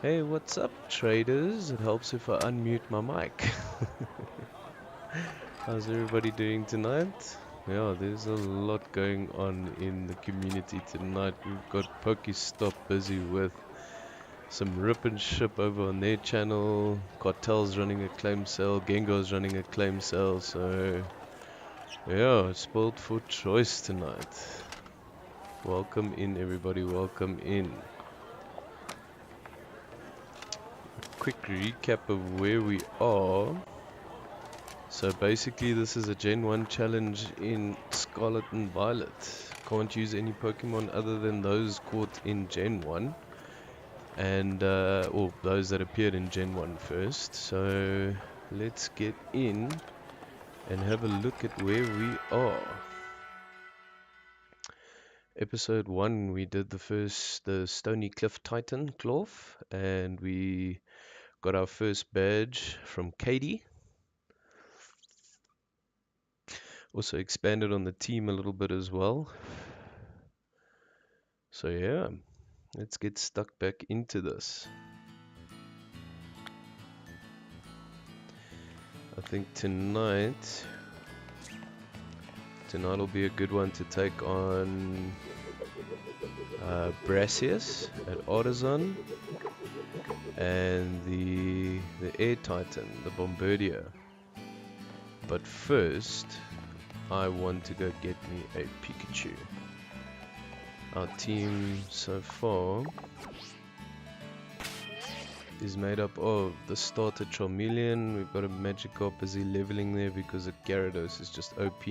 Hey, what's up, traders? It helps if I unmute my mic. How's everybody doing tonight? Yeah, there's a lot going on in the community tonight. We've got Pokestop busy with some rip and ship over on their channel. Cartel's running a claim sale. Gengar's running a claim sale. So, yeah, spoiled for choice tonight. Welcome in, everybody. Welcome in. Quick recap of where we are. So basically this is a Gen 1 challenge in Scarlet and Violet. Can't use any Pokemon other than those caught in Gen 1. And, or those that appeared in Gen 1 first. So let's get in and have a look at where we are. Episode 1 we did the Stony Cliff Titan Cloth. And we got our first badge from Katie. Also expanded on the team a little bit as well. So yeah, let's get stuck back into this. I think tonight will be a good one to take on Brassius at Artisan and the Air Titan, the Bombardier. But first, I want to go get me a Pikachu. Our team so far is made up of the starter Charmeleon. We've got a Magikarp busy leveling there because the Gyarados is just OP.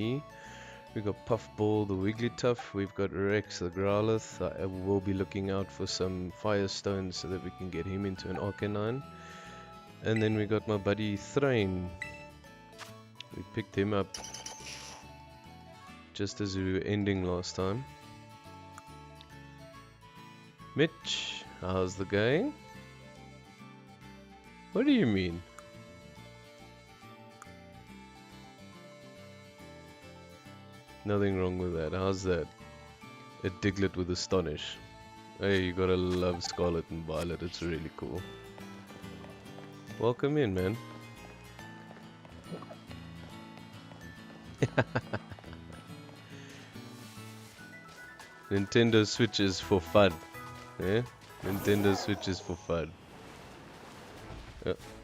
We've got Puffball, the Wigglytuff. We've got Rex, the Growlithe. I will be looking out for some Firestones so that we can get him into an Arcanine. And then we got my buddy Thrain. We picked him up just as we were ending last time. Mitch, how's the going? What do you mean? Nothing wrong with that. How's that? A Diglett with Astonish. Hey, you gotta love Scarlet and Violet. It's really cool. Welcome in, man. Nintendo Switch is for fun. Yeah? Nintendo Switch is for fun.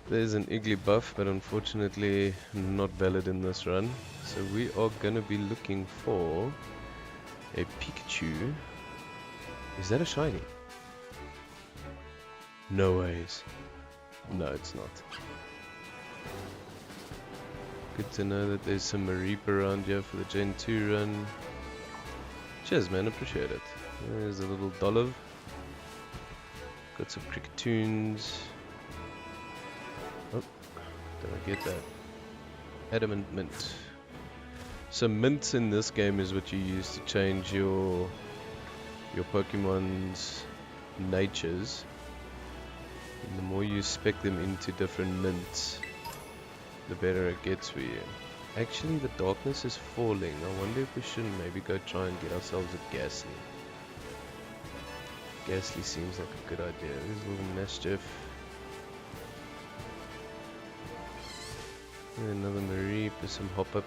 There's an Igglybuff, but unfortunately not valid in this run. So we are gonna be looking for a Pikachu. Is that a shiny? No ways. No, it's not. Good to know that there's some Mareep around here for the Gen 2 run. Cheers, man, appreciate it. There's a little Dolliv. Got some Cricketoons. Oh, did I get that? Adamant Mint. So mints in this game is what you use to change your Pokemon's natures. And the more you spec them into different mints, the better it gets for you. Actually, the darkness is falling. I wonder if we shouldn't maybe go try and get ourselves a Ghastly. Ghastly seems like a good idea. There's a little Mischief. And another Mareep with some Hop-Up.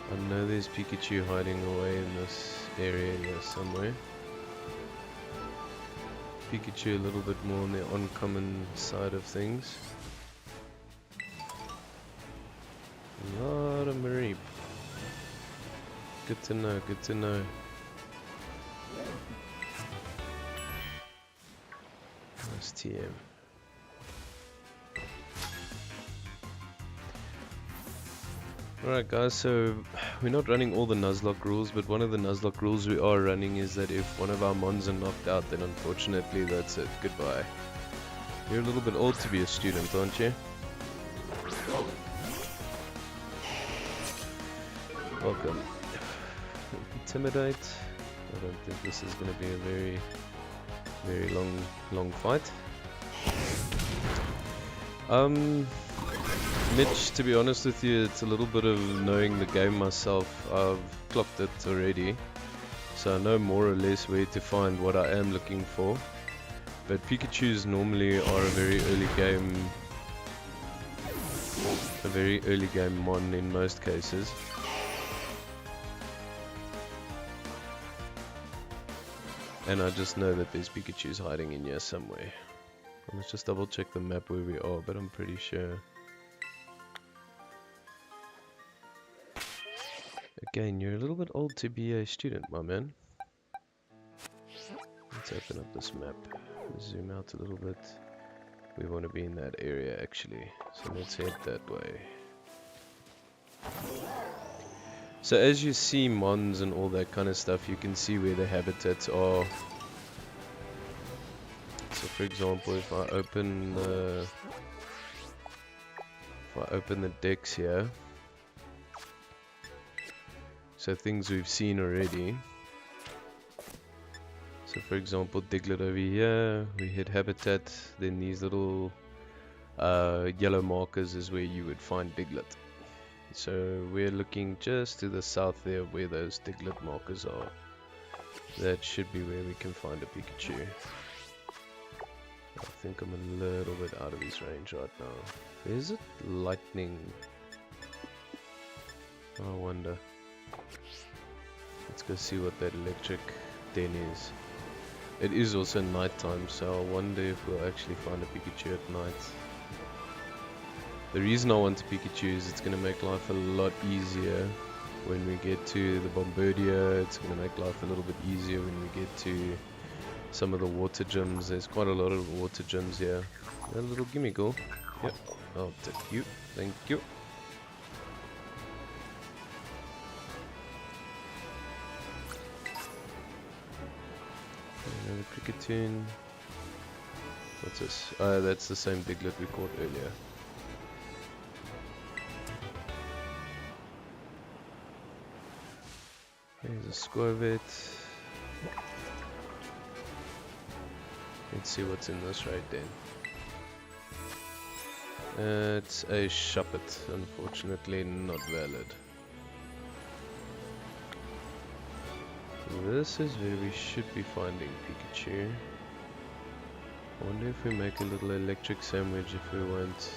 I know there's Pikachu hiding away in this area here somewhere. Pikachu a little bit more on the uncommon side of things. A lot of Mareep. Good to know, good to know. Nice TM. Alright guys, so we're not running all the Nuzlocke rules, but one of the Nuzlocke rules we are running is that if one of our mons are knocked out, then unfortunately that's it. Goodbye. You're a little bit old to be a student, aren't you? Welcome. Intimidate. I don't think this is going to be a very long fight. Mitch, to be honest with you, it's a little bit of knowing the game myself. I've clocked it already. So I know more or less where to find what I am looking for. But Pikachus normally are a very early game mon in most cases. And I just know that there's Pikachus hiding in here somewhere. Let's just double check the map where we are, but I'm pretty sure. Again, you're a little bit old to be a student, my man. Let's open up this map. Zoom out a little bit. We want to be in that area actually. So let's head that way. So as you see mons and all that kind of stuff, you can see where the habitats are. So for example, if I open the decks here, so things we've seen already. So for example, Diglett over here, we hit habitat, then these little yellow markers is where you would find Diglett. So we're looking just to the south there where those Diglett markers are. That should be where we can find a Pikachu. I think I'm a little bit out of his range right now. Is it lightning? I wonder. Let's go see what that electric den is. It is also nighttime, so I wonder if we'll actually find a Pikachu at night. The reason I want a Pikachu is it's going to make life a lot easier when we get to the Bombardier. It's going to make life a little bit easier when we get to some of the water gyms. There's quite a lot of water gyms here. A little gimme go. Yep, I'll take you. Thank you. Another Cricketune. What's this? Oh, that's the same Diglett we caught earlier. There's a Scorvet. Let's see what's in this right then. It's a Shuppet, unfortunately not valid. This is where we should be finding Pikachu. I wonder if we make a little electric sandwich if we want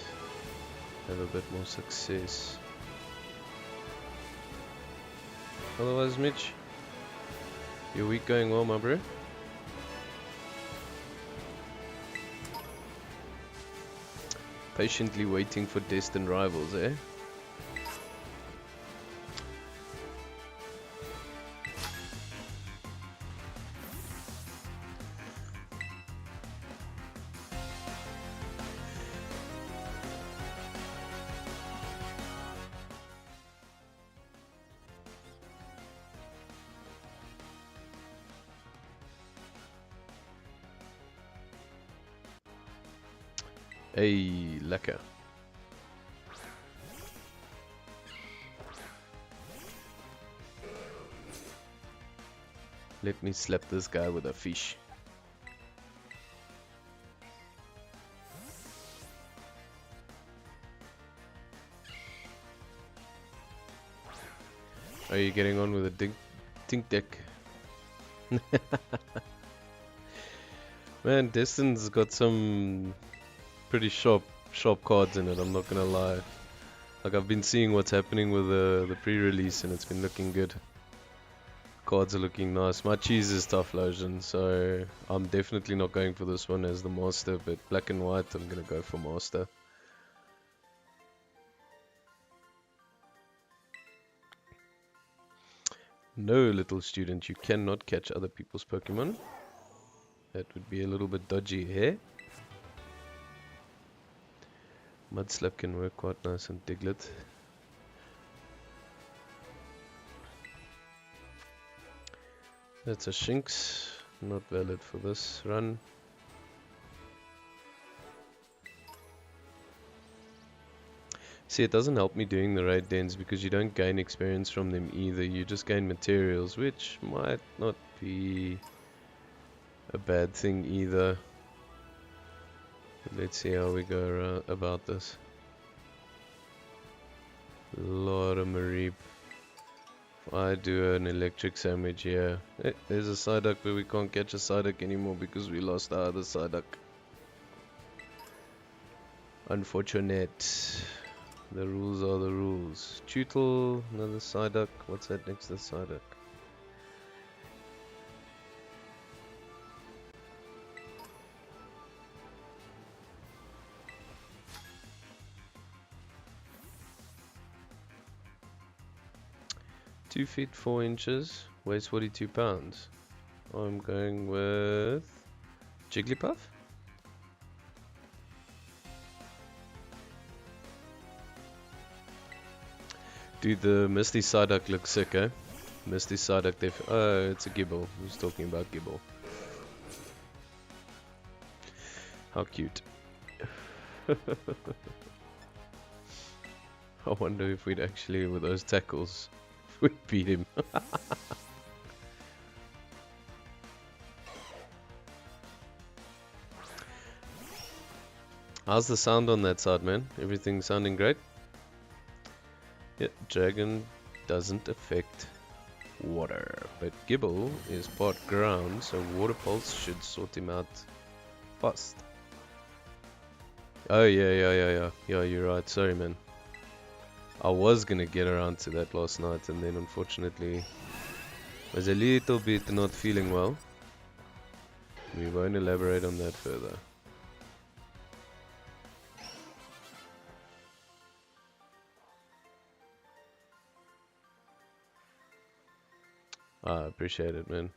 have a bit more success. Otherwise, Mitch, your week going well, my bro? Patiently waiting for destined rivals, eh? Hey, lekker. Let me slap this guy with a fish. Are you getting on with a dink deck? Man, Destin's got some pretty sharp cards in it, I'm not gonna lie. Like, I've been seeing what's happening with the pre-release and it's been looking good. Cards are looking nice. My cheese is tough lotion, so I'm definitely not going for this one as the master, but black and white I'm gonna go for master. No, little student, you cannot catch other people's Pokemon. That would be a little bit dodgy here. Mudslap can work quite nice on Diglett. That's a Shinx, not valid for this run. See, it doesn't help me doing the raid dens because you don't gain experience from them either. You just gain materials, which might not be a bad thing either. But let's see how we go about this. A lot of Mareep. If I do an electric sandwich here. There's a Psyduck, but we can't catch a Psyduck anymore because we lost our other Psyduck. Unfortunate. The rules are the rules. Tootle, another Psyduck. What's that next to the Psyduck? Two feet 4 inches, weighs 42 pounds. I'm going with Jigglypuff. Dude, the Misty Psyduck looks sick, eh? Misty Psyduck, oh, it's a Gibble. Who's talking about Gibble? How cute. I wonder if we'd actually, with those tackles, we'd beat him. How's the sound on that side, man? Everything sounding great? Yeah, Dragon doesn't affect water, but Gibble is part ground, so Water Pulse should sort him out fast. Oh yeah, you're right, sorry man. I was gonna get around to that last night and then unfortunately was a little bit not feeling well. We won't elaborate on that further. I appreciate it, man.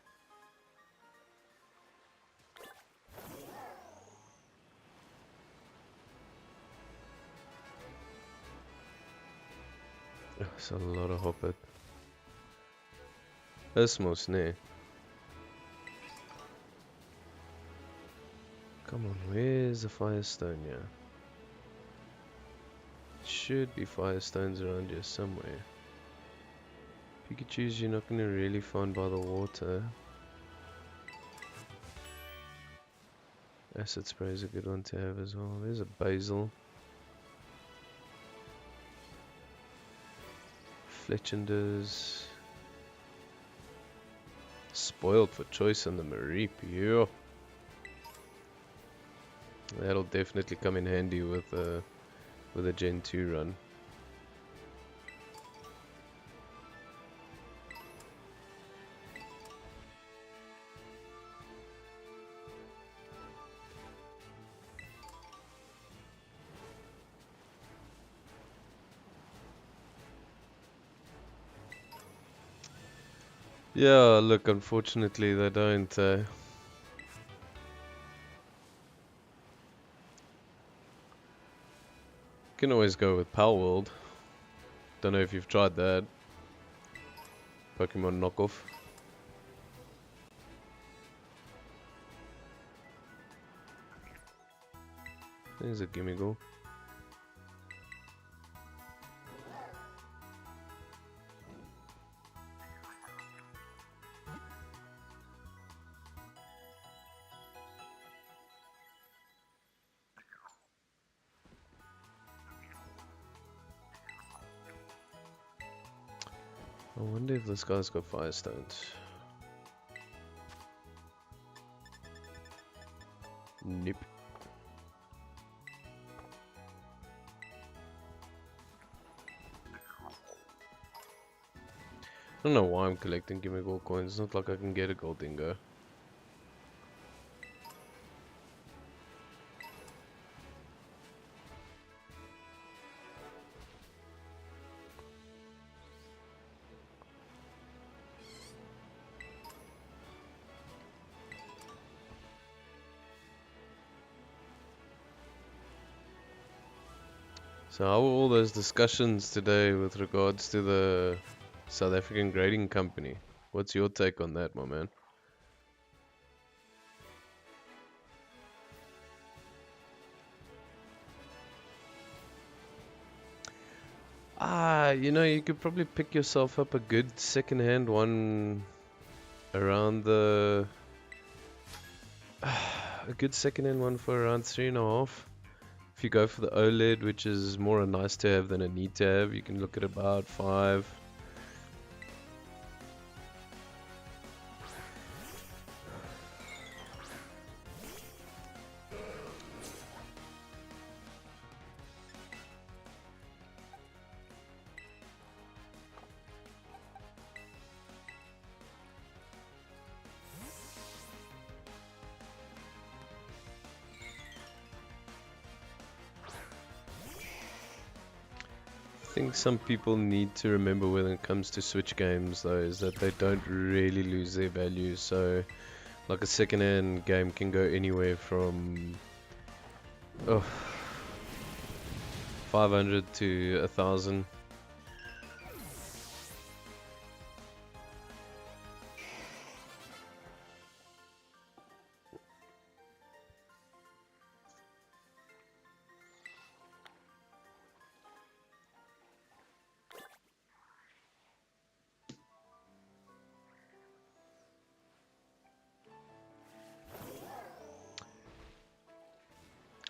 That's a lot of hoppet. Osmos, ne? Come on, where's the Firestone here? Should be Firestones around here somewhere. Pikachus you're not gonna really find by the water. Acid Spray is a good one to have as well. There's a Basil. Fletchinders. Spoiled for choice on the Mareep, yeah. That'll definitely come in handy with a Gen 2 run. Yeah, look, unfortunately they don't. Can always go with Pal World. Don't know if you've tried that. Pokemon knockoff. There's a Gimmiggle. I wonder if this guy's got Firestones. Nope. I don't know why I'm collecting Gimmiggle coins. It's not like I can get a gold dingo. So how were all those discussions today with regards to the South African grading company? What's your take on that, my man? You know, you could probably pick yourself up a good second-hand one around the... a good second-hand one for around 3.5. If you go for the OLED, which is more a nice to have than a need to have, you can look at about 5. think some people need to remember when it comes to Switch games though is that they don't really lose their value. So like a second-hand game can go anywhere from 500 to 1,000.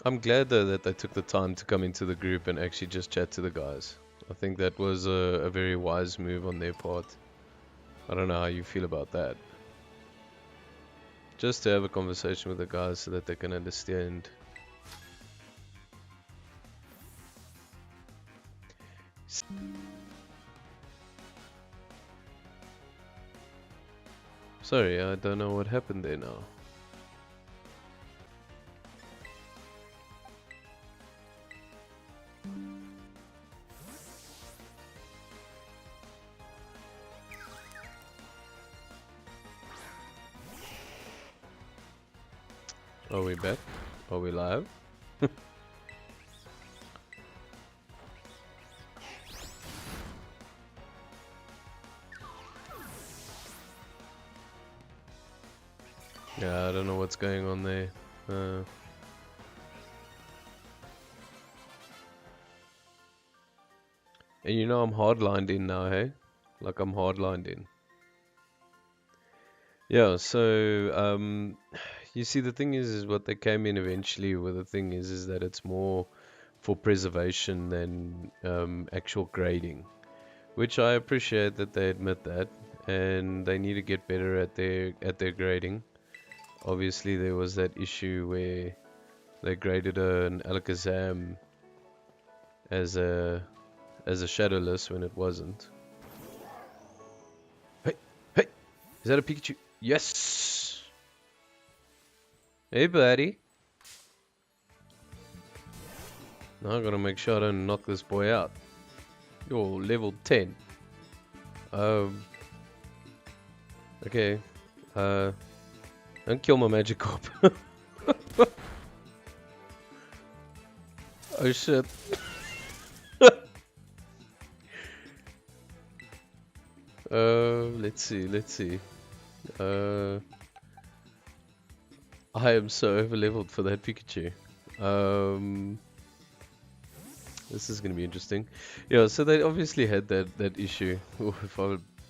I'm glad though that they took the time to come into the group and actually just chat to the guys. I think that was a very wise move on their part. I don't know how you feel about that. Just to have a conversation with the guys so that they can understand. Sorry, I don't know what happened there now. Are we back? Are we live? Yeah, I don't know what's going on there. And you know I'm hardlined in now, hey? Like I'm hardlined in. Yeah, so you see the thing is what they came in eventually with the thing is that it's more for preservation than actual grading. Which I appreciate that they admit that, and they need to get better at their grading. Obviously, there was that issue where they graded an Alakazam as a shadowless when it wasn't. Hey, hey, is that a Pikachu? Yes. Hey, buddy. Now I gotta make sure I don't knock this boy out. You're level 10. Okay. Don't kill my Magikarp. Oh shit. Let's see. I am so over-leveled for that Pikachu. This is gonna be interesting. Yeah, so they obviously had that issue. Ooh,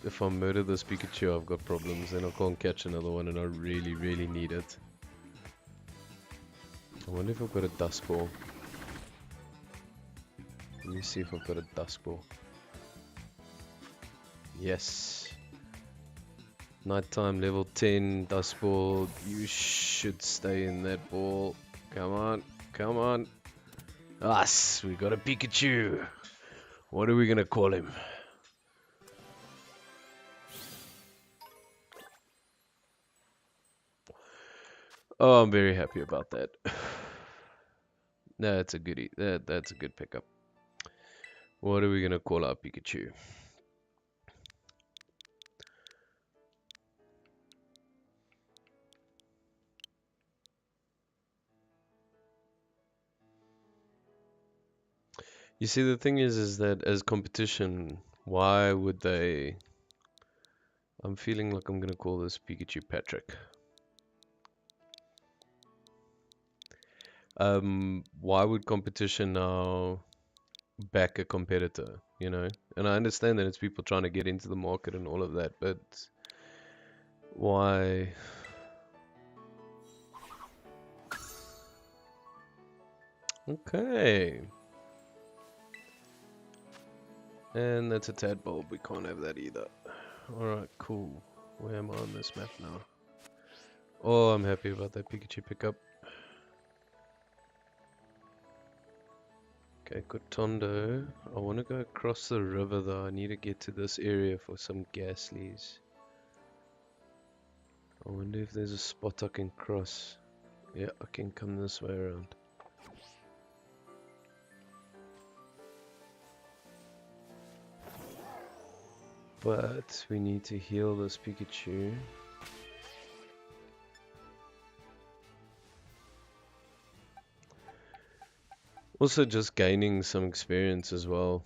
if I murder this Pikachu, I've got problems, and I can't catch another one, and I really need it. I wonder if I've got a Dust Ball. Let me see if I've got a Dust Ball. Yes. Nighttime level 10 Dust Ball. You should stay in that ball. Come on, come on. Us, we got a Pikachu. What are we gonna call him? Oh, I'm very happy about that. That's a goodie. That's a good pickup. What are we gonna call our Pikachu? You see, the thing is that as competition, why would they? I'm feeling like I'm gonna call this Pikachu Patrick. Why would competition now back a competitor, you know? And I understand that it's people trying to get into the market and all of that, but why? Okay. And that's a tadpole. We can't have that either. Alright, cool. Where am I on this map now? Oh, I'm happy about that Pikachu pickup. Okay, good Tondo. I want to go across the river though. I need to get to this area for some Ghastlies. I wonder if there's a spot I can cross. Yeah, I can come this way around. But we need to heal this Pikachu. Also just gaining some experience as well.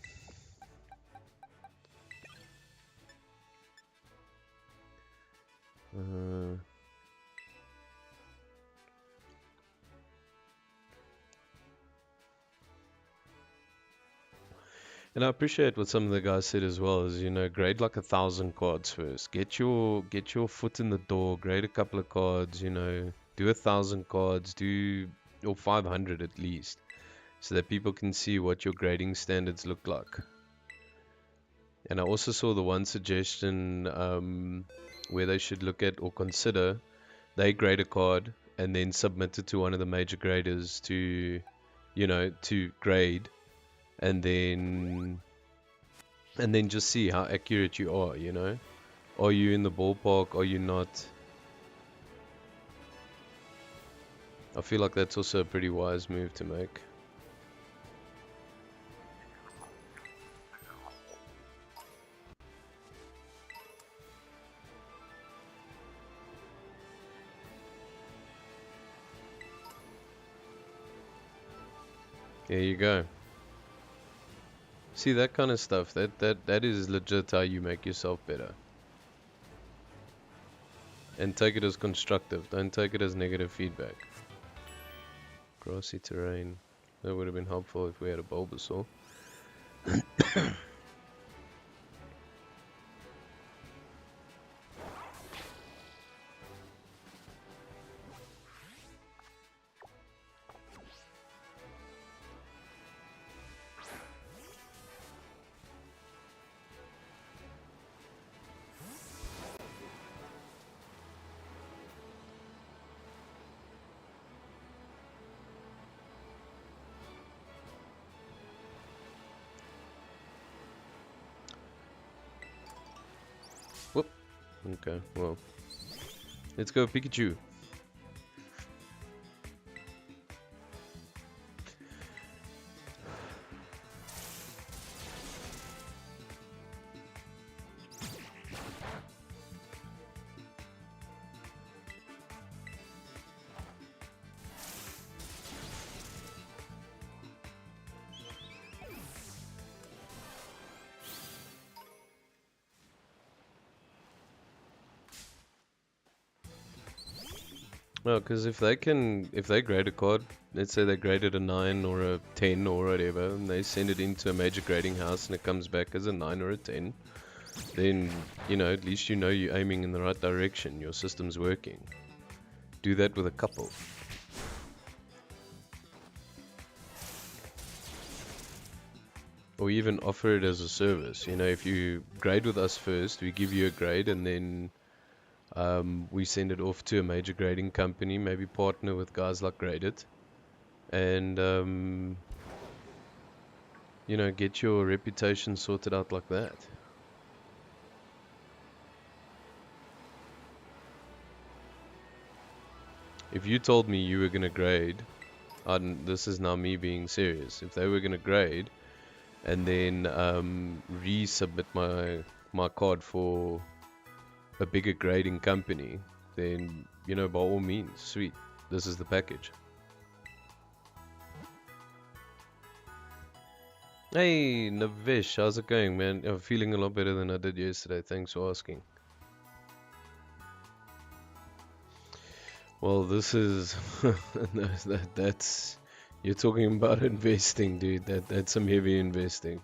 And I appreciate what some of the guys said as well, is, you know, grade like 1,000 cards first. Get your foot in the door, grade a couple of cards, you know, do 1,000 cards, do or 500 at least, so that people can see what your grading standards look like. And I also saw the one suggestion where they should look at or consider they grade a card and then submit it to one of the major graders to, you know, to grade. And then just see how accurate you are, you know. Are you in the ballpark? Are you not? I feel like that's also a pretty wise move to make. There you go. See, that kind of stuff, that is legit how you make yourself better. And take it as constructive, don't take it as negative feedback. Grassy terrain. That would have been helpful if we had a Bulbasaur. Whoop. Okay, well. Let's go Pikachu. Well, because if they grade a card, let's say they graded a 9 or a 10 or whatever, and they send it into a major grading house and it comes back as a 9 or a 10, then, you know, at least you know you're aiming in the right direction, your system's working. Do that with a couple. Or even offer it as a service. You know, if you grade with us first, we give you a grade, and then we send it off to a major grading company, maybe partner with guys like Gradeit, and you know, get your reputation sorted out like that. If you told me you were going to grade, this is now me being serious, if they were going to grade and then resubmit my card for a bigger grading company, then, you know, by all means, sweet, this is the package. Hey Navish, how's it going, man? I'm feeling a lot better than I did yesterday, thanks for asking. Well, this is that's you're talking about investing, dude. That's some heavy investing.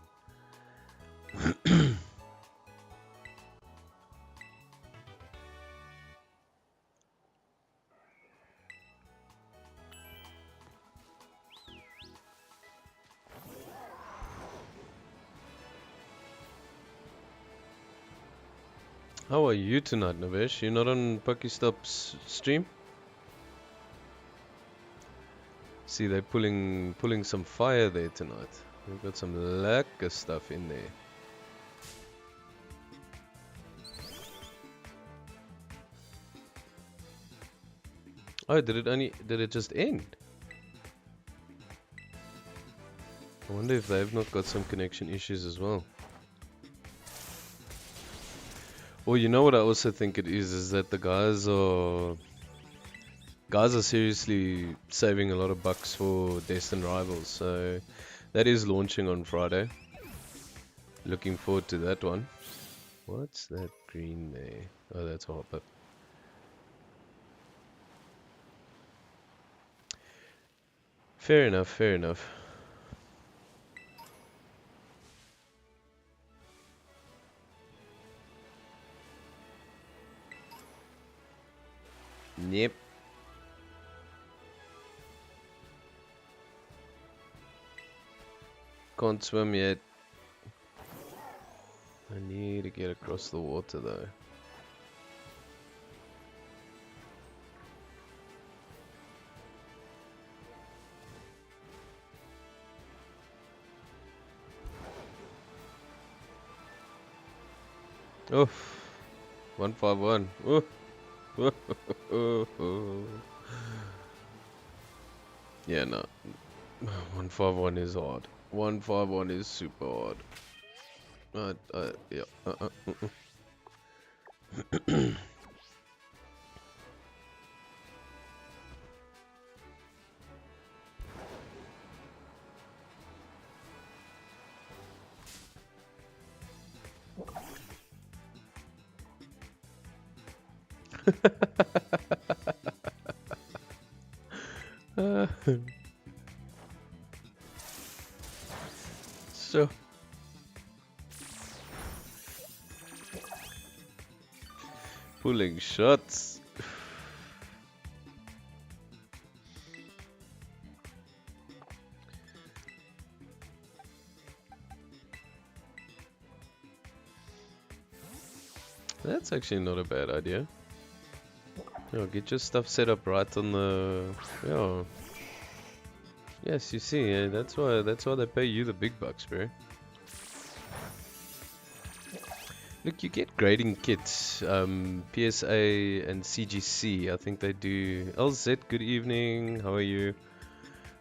How are you tonight, Navesh? You're not on Pokestop's stream? See, they're pulling some fire there tonight. We've got some lekker stuff in there. Oh, did it just end? I wonder if they've not got some connection issues as well. Well, you know what I also think it is that the guys are seriously saving a lot of bucks for Destined Rivals. So that is launching on Friday. Looking forward to that one. What's that green there? Oh, that's Hopper. Fair enough, fair enough. Yep. Can't swim yet. I need to get across the water though. Oof. 151. Oof. Yeah, no. 151 is hard. 151 is super hard. Yeah. So pulling shots. That's actually not a bad idea. Yeah, get your stuff set up right on the. Yeah. Yes, you see, that's why they pay you the big bucks, bro. Look, you get grading kits, PSA and CGC. I think they do. LZ, good evening. How are you?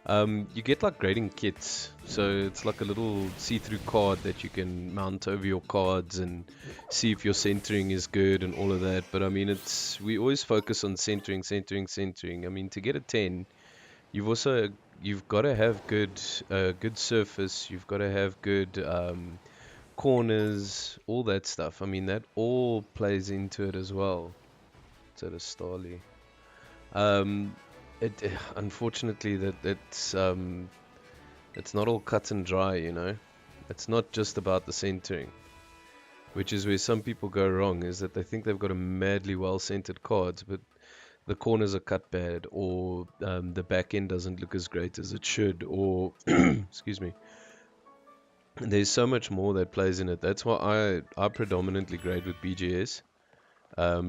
You get like grading kits, so it's like a little see-through card that you can mount over your cards and see if your centering is good and all of that. But I mean, we always focus on centering, centering, centering. I mean, to get a 10, you've got to have good surface. You've got to have good corners, all that stuff. I mean, that all plays into it as well. Terastal. Um, unfortunately it's not all cut and dry, you know. It's not just about the centering, which is where some people go wrong. Is that they think they've got a madly well centered cards, but the corners are cut bad, or the back end doesn't look as great as it should, or excuse me. There's so much more that plays in it. That's why I predominantly grade with BGS,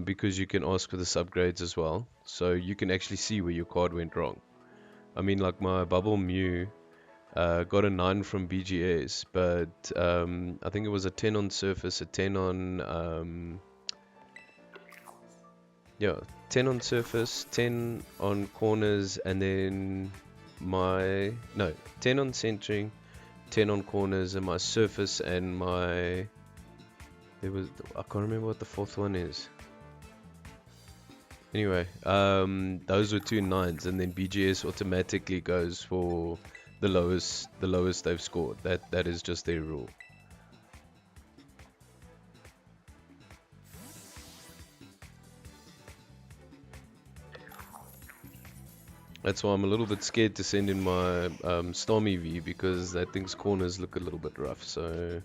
because you can ask for the subgrades as well, so you can actually see where your card went wrong. I mean, like my Bubble Mew got a 9 from BGS, but I think it was a 10 on surface, a 10 on yeah, 10 on surface, 10 on corners, and then my no 10 on centering, 10 on corners, and my surface and my I can't remember what the fourth one is. Anyway, those were two 9s, and then BGS automatically goes for the lowest they've scored. That is just their rule. That's why I'm a little bit scared to send in my Stormy V, because that thing's corners look a little bit rough. So,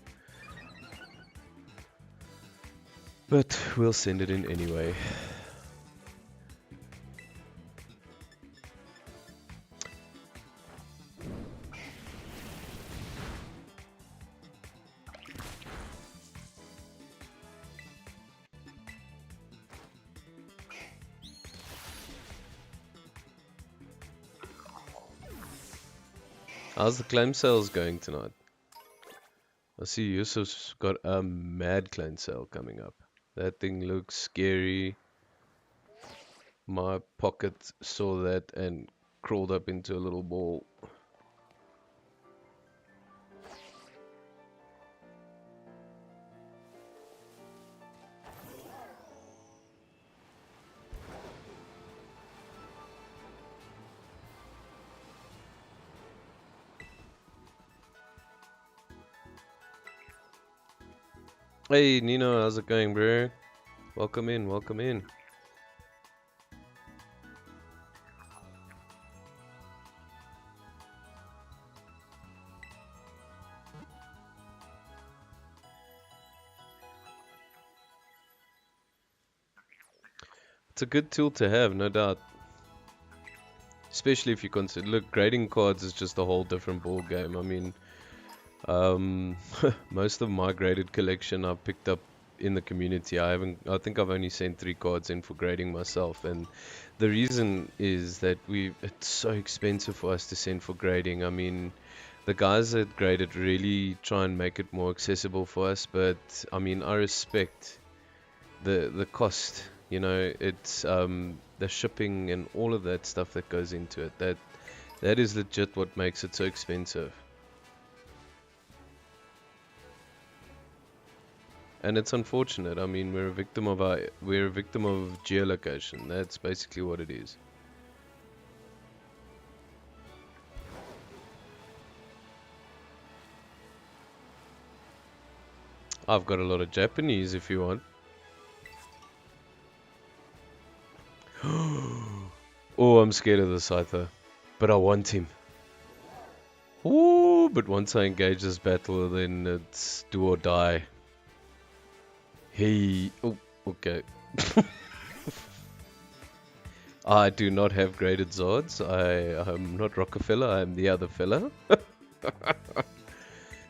but we'll send it in anyway. How's the claim sales going tonight? I see Yusuf's got a mad claim sale coming up. That thing looks scary. My pocket saw that and crawled up into a little ball. Hey Nino, how's it going, bro? Welcome in, welcome in. It's a good tool to have, no doubt. Especially if you consider, look, grading cards is just a whole different ball game. I mean, most of my graded collection I picked up in the community. I think I've only sent 3 cards in for grading myself, and the reason is that it's so expensive for us to send for grading. I mean, the guys that grade it really try and make it more accessible for us, but I mean, I respect the cost. You know, it's the shipping and all of that stuff that goes into it. That is legit what makes it so expensive. And it's unfortunate. I mean, we're a victim of geolocation. That's basically what it is. I've got a lot of Japanese if you want. Oh, I'm scared of the Scyther, but I want him. Ooh, but once I engage this battle, then it's do or die. Hey, oh, okay. I do not have graded Zords. I'm not Rockefeller, I'm the other fella.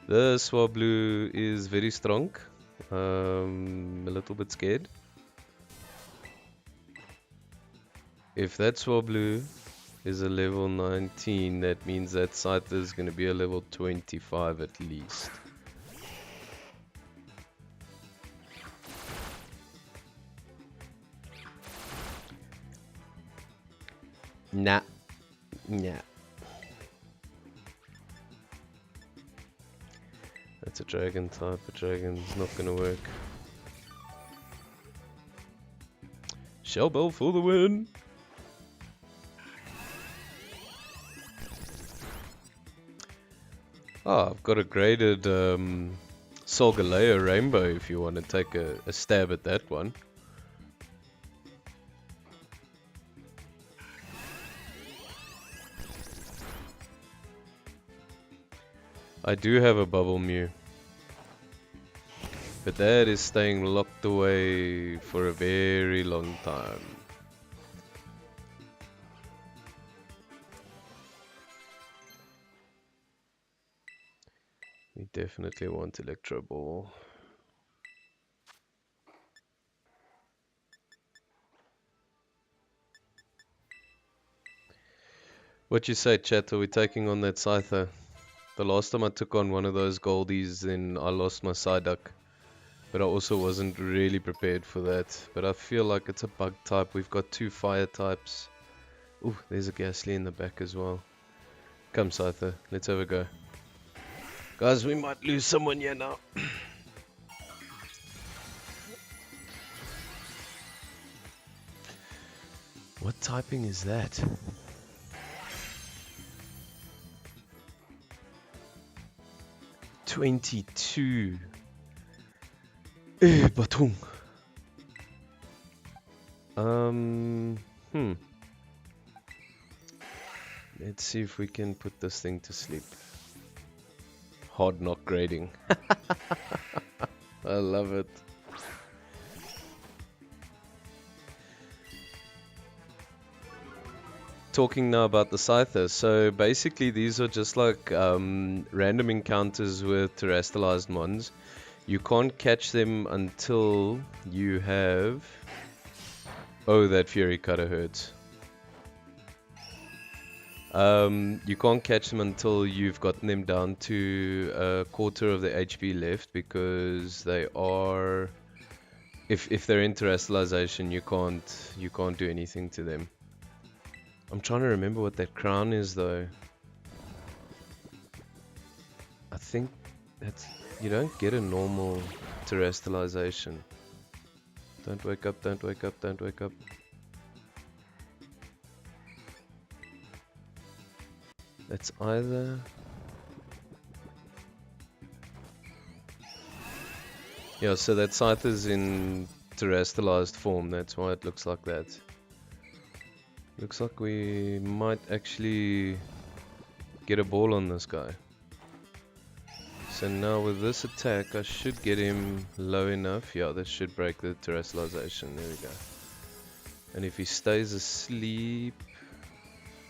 The Swablu is very strong. A little bit scared. If that Swablu is a level 19, that means that Scyther is going to be a level 25 at least. Nah. Nah. That's a dragon type. A dragon's not gonna work. Shell Bell for the win! Oh, I've got a graded Solgaleo Rainbow if you want to take a stab at that one. I do have a Bubble Mew. But that is staying locked away for a very long time. We definitely want Electro Ball. What you say, chat? Are we taking on that Scyther? The last time I took on one of those goldies, then I lost my Psyduck. But I also wasn't really prepared for that. But I feel like it's a bug type. We've got 2 fire types. Ooh, there's a Ghastly in the back as well. Come, Scyther, let's have a go. Guys, we might lose someone here now. What typing is that? $22. Batung. Let's see if we can put this thing to sleep. Hard knock grading. I love it. Talking now about the Scyther. So basically these are just like random encounters with terastallized mons. You can't catch them until you have... Oh, that Fury Cutter hurts. You can't catch them until you've gotten them down to a quarter of the HP left, because they are... If they're in terastallization, you can't do anything to them. I'm trying to remember what that crown is though. I think that's... You don't get a normal terastallization. Don't wake up, don't wake up, don't wake up. It's either... Yeah, so that scythe is in terastalized form, that's why it looks like that. Looks like we might actually get a ball on this guy. So now with this attack, I should get him low enough. Yeah, this should break the terastallization. There we go. And if he stays asleep,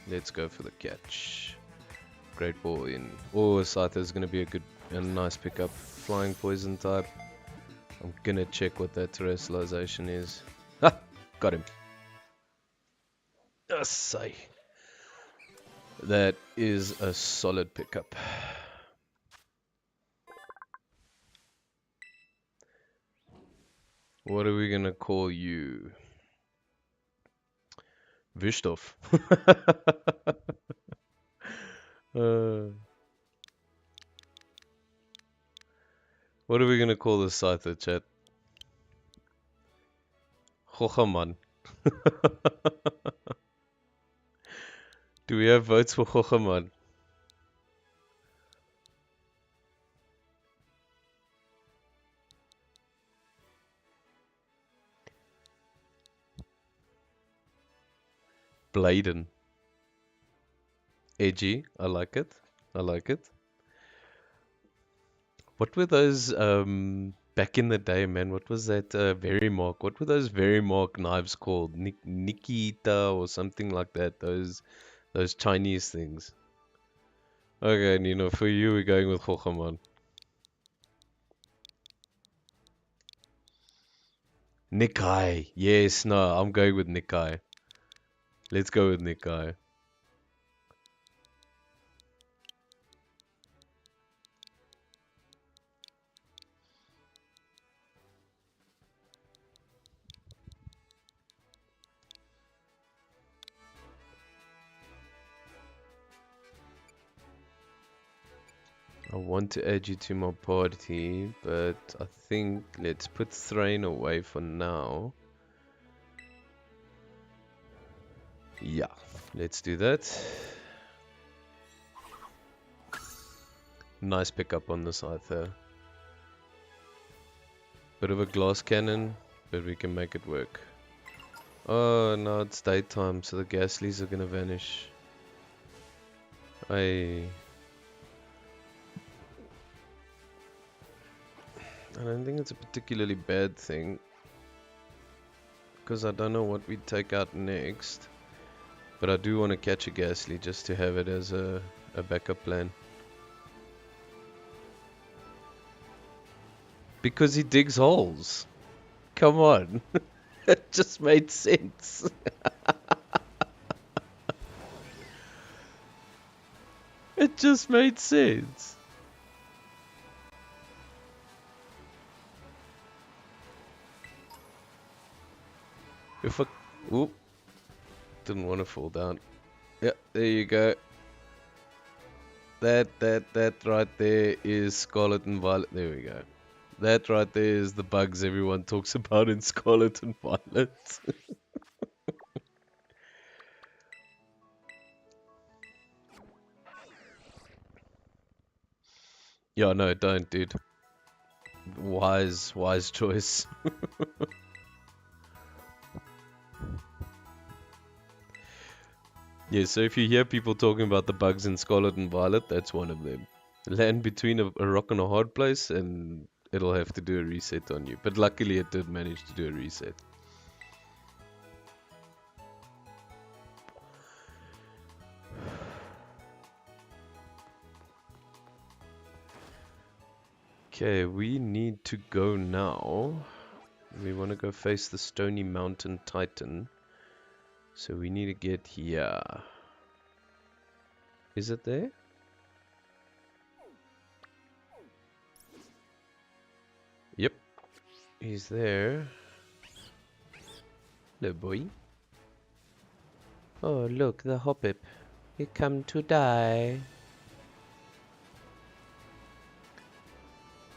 let's go for the catch. Great ball in. Oh, Scyther is going to be a nice pickup. Flying poison type. I'm going to check what that terastallization is. Ha! Got him. Say. That is a solid pickup. What are we going to call you? Vishtof. What are we going to call this Scyther, chat? Chochaman. Do we have votes for Chochaman? Bladen. Edgy. I like it. I like it. What were those back in the day, man? What was that Verimark? What were those Verimark knives called? Nikita or something like that. Those Chinese things. Okay, and you know, for you, we're going with Chochaman. Nikai. Yes, no, I'm going with Nikai. Let's go with Nikai. I want to add you to my party, but I think let's put Thrain away for now. Yeah, let's do that. Nice pickup on the Scyther. Bit of a glass cannon, but we can make it work. Oh, no, it's daytime, so the Ghastlies are gonna vanish. I don't think it's a particularly bad thing, because I don't know what we'd take out next. But I do want to catch a Ghastly just to have it as a backup plan. Because he digs holes. Come on. It just made sense. It just made sense. If I... Oop. Didn't want to fall down. Yep, there you go. That right there is Scarlet and Violet. There we go. That right there is the bugs everyone talks about in Scarlet and Violet. Yeah, no, don't, dude. Wise choice. Yeah, so if you hear people talking about the bugs in Scarlet and Violet, that's one of them. Land between a rock and a hard place, and it'll have to do a reset on you. But luckily, it did manage to do a reset. Okay, we need to go now. We want to go face the Stony Mountain Titan. So we need to get here. Is it there? Yep, he's there. Hello, boy. Oh, look, the Hoppip. He come to die.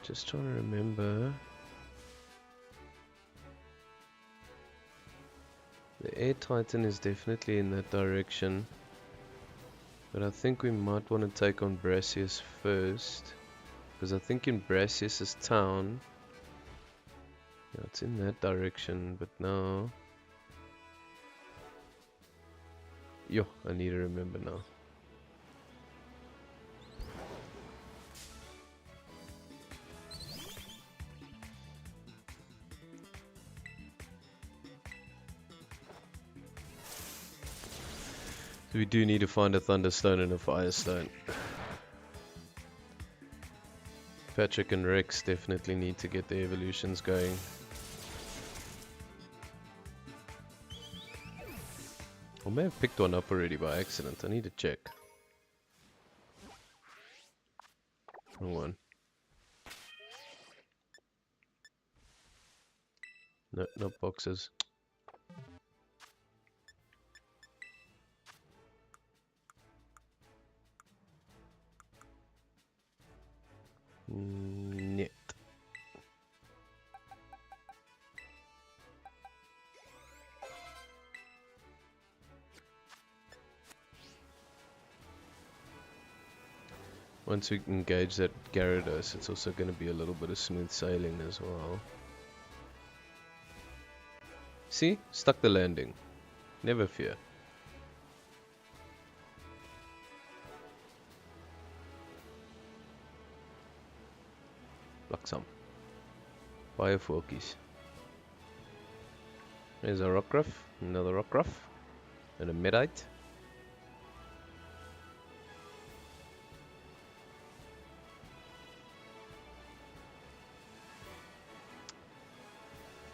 Just trying to remember. The Air Titan is definitely in that direction. But I think we might want to take on Brassius first. Because I think in Brassius' town, Yeah, it's in that direction, but now... Yo, I need to remember now. So we do need to find a Thunderstone and a Firestone. Patrick and Rex definitely need to get their evolutions going. I may have picked one up already by accident. I need to check. Wrong one. No, no boxes. Net. Once we engage that Gyarados, it's also going to be a little bit of smooth sailing as well. See? Stuck the landing. Never fear. Pluck some. Bioforkies. There's a Rockruff, another Rockruff, and a Medite.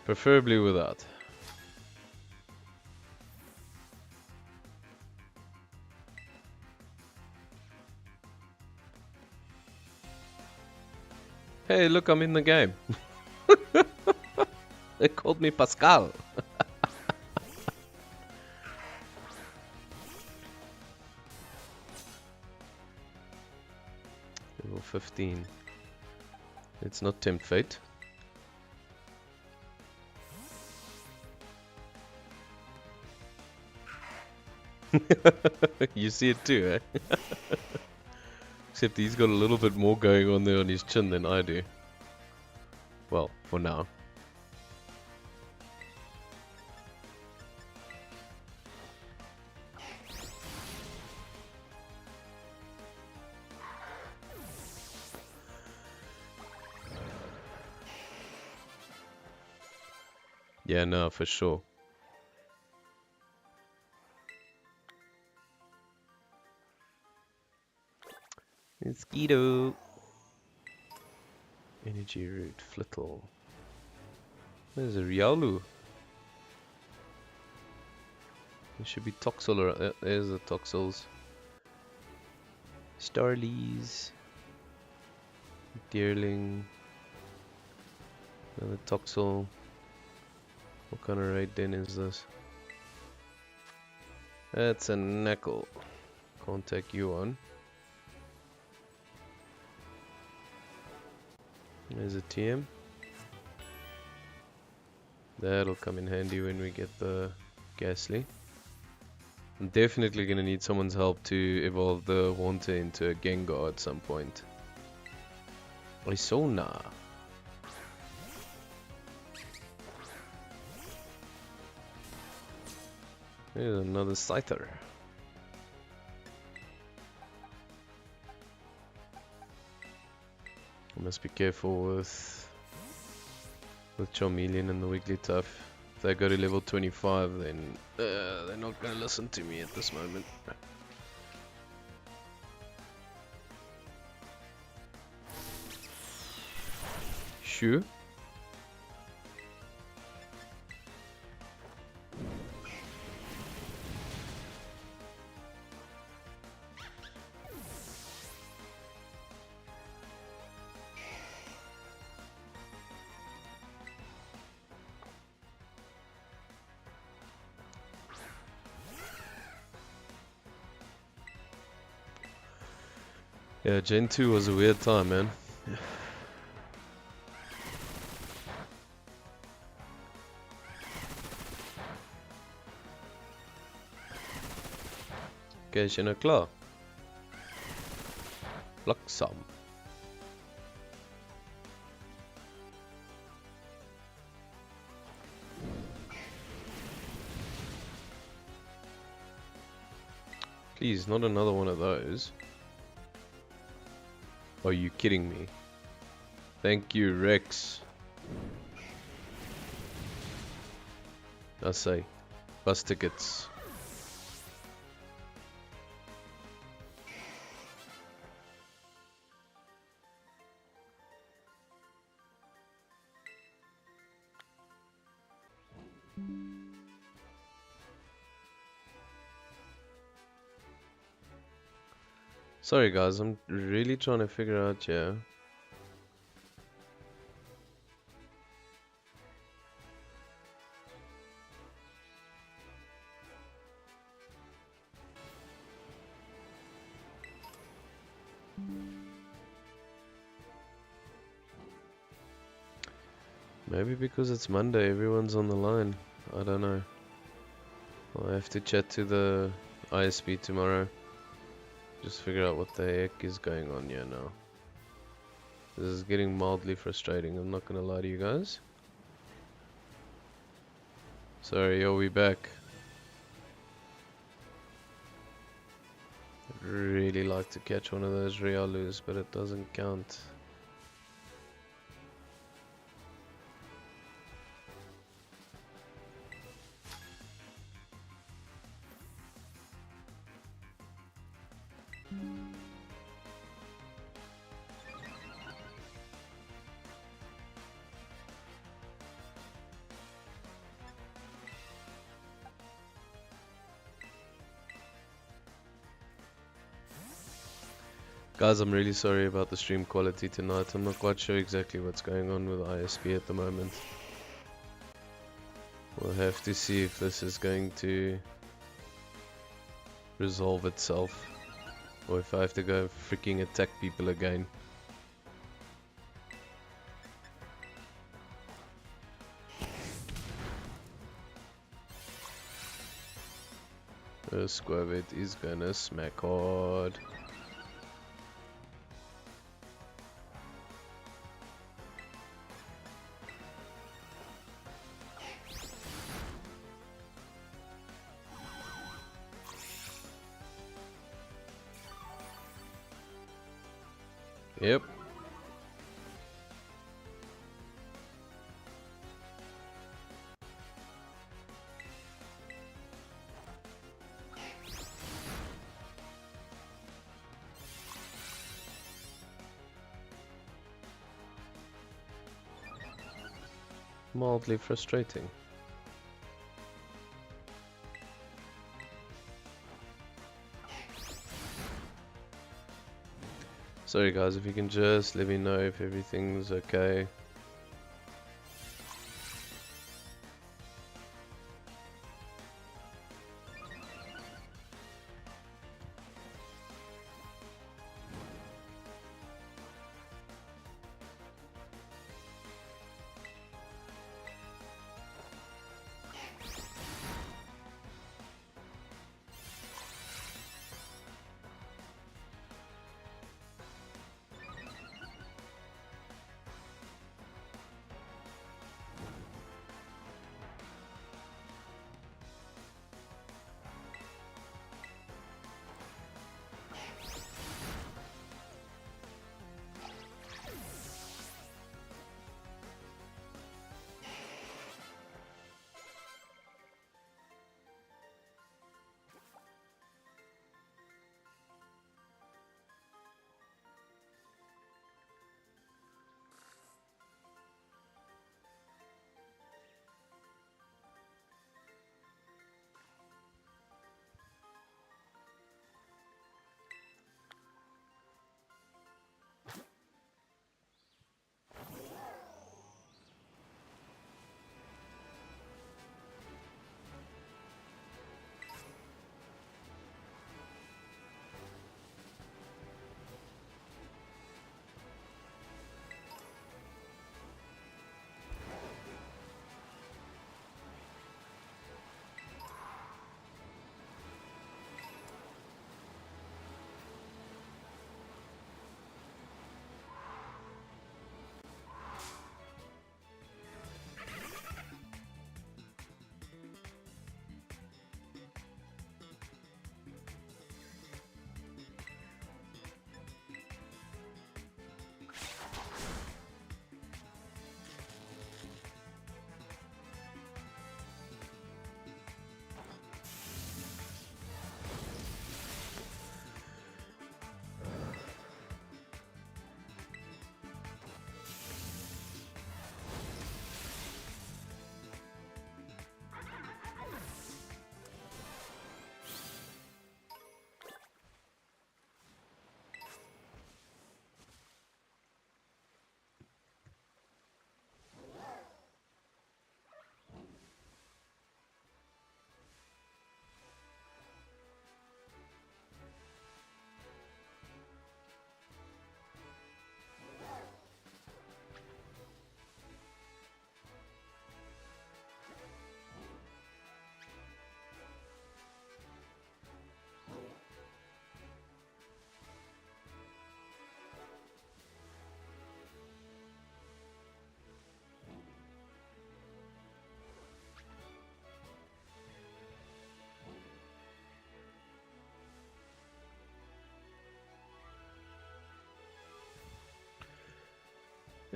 Preferably without. Hey, look, I'm in the game. They called me Pascal. Level 15. Let's not tempt fate. You see it too, eh? Except he's got a little bit more going on there on his chin than I do. Well, for now. Yeah, no, for sure. Mosquito. Energy root, Flittle. There's a Riolu. There should be Toxel or there's the Toxels. Starlies. Deerling. Another Toxel. What kind of raid den is this? That's a Knuckle. Can't take you on. There's a TM. That'll come in handy when we get the Ghastly. I'm definitely gonna need someone's help to evolve the Haunter into a Gengar at some point. Isona. There's another Scyther. I must be careful with Charmeleon and the Wigglytuff. If they go to level 25, then they're not going to listen to me at this moment. Sure. Yeah, Gen 2 was a weird time, man. Okay, is je klaar? Pluk some. 'Cause Please, not another one of those. Are you kidding me? Thank you, Rex. I say, bus tickets. Sorry guys, I'm really trying to figure out here. Maybe because it's Monday, everyone's on the line. I don't know. I'll have to chat to the ISP tomorrow. Just figure out what the heck is going on here now. This is getting mildly frustrating, I'm not gonna lie to you guys. Sorry, are we back? I'd really like to catch one of those Riolus, but it doesn't count. Guys, I'm really sorry about the stream quality tonight. I'm not quite sure exactly what's going on with ISP at the moment. We'll have to see if this is going to resolve itself, or if I have to go freaking attack people again. Squavit is gonna smack hard. Yep. Mildly frustrating. Sorry guys, if you can just let me know if everything's okay.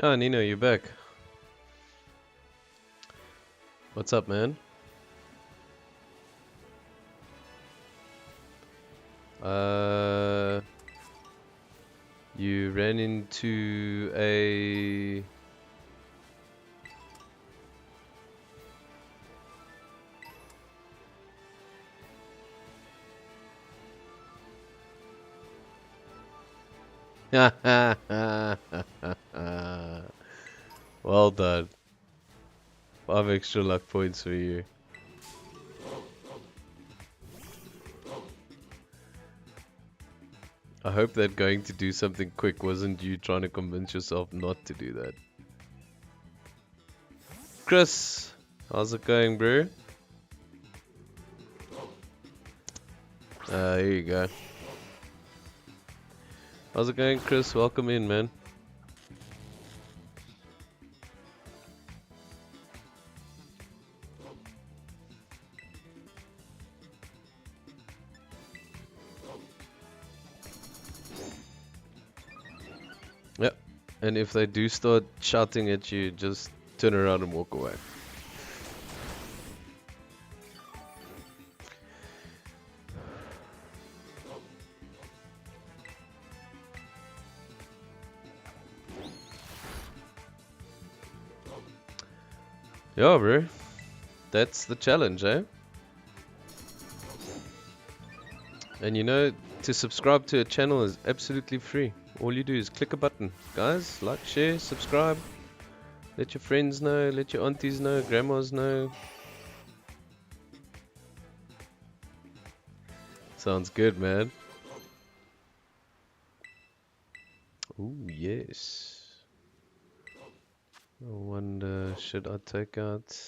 Ah, Nino, you're back. What's up, man? You ran into a... Well done. 5 extra luck points for you. I hope that going to do something quick wasn't you trying to convince yourself not to do that. Chris, how's it going, bro? Here you go. How's it going, Chris? Welcome in, man. Yep. And if they do start shouting at you, just turn around and walk away. Yeah, bro. That's the challenge, eh? And you know, to subscribe to a channel is absolutely free. All you do is click a button. Guys, like, share, subscribe. Let your friends know, let your aunties know, grandmas know. Sounds good, man. Ooh, yes. I wonder, should I take out...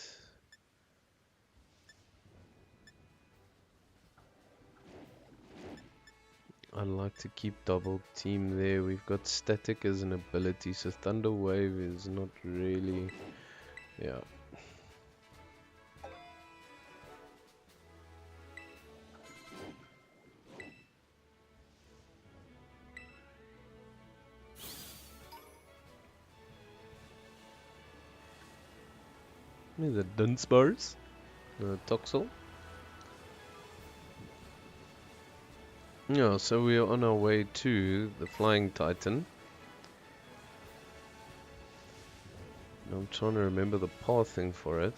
I like to keep double team there. We've got static as an ability, so thunder wave is not really... Yeah. The Dunsparce, the Toxel. Yeah, so we are on our way to the Flying Titan. I'm trying to remember the pathing for it.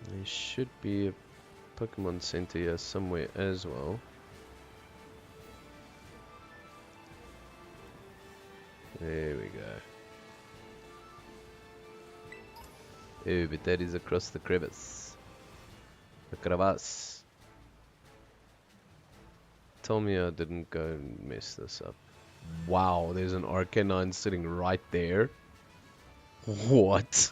There should be a Pokemon Center here somewhere as well. There we go. Oh, but that is across the crevice. The crevasse. Tell me I didn't go and mess this up. Wow, there's an Arcanine sitting right there. What?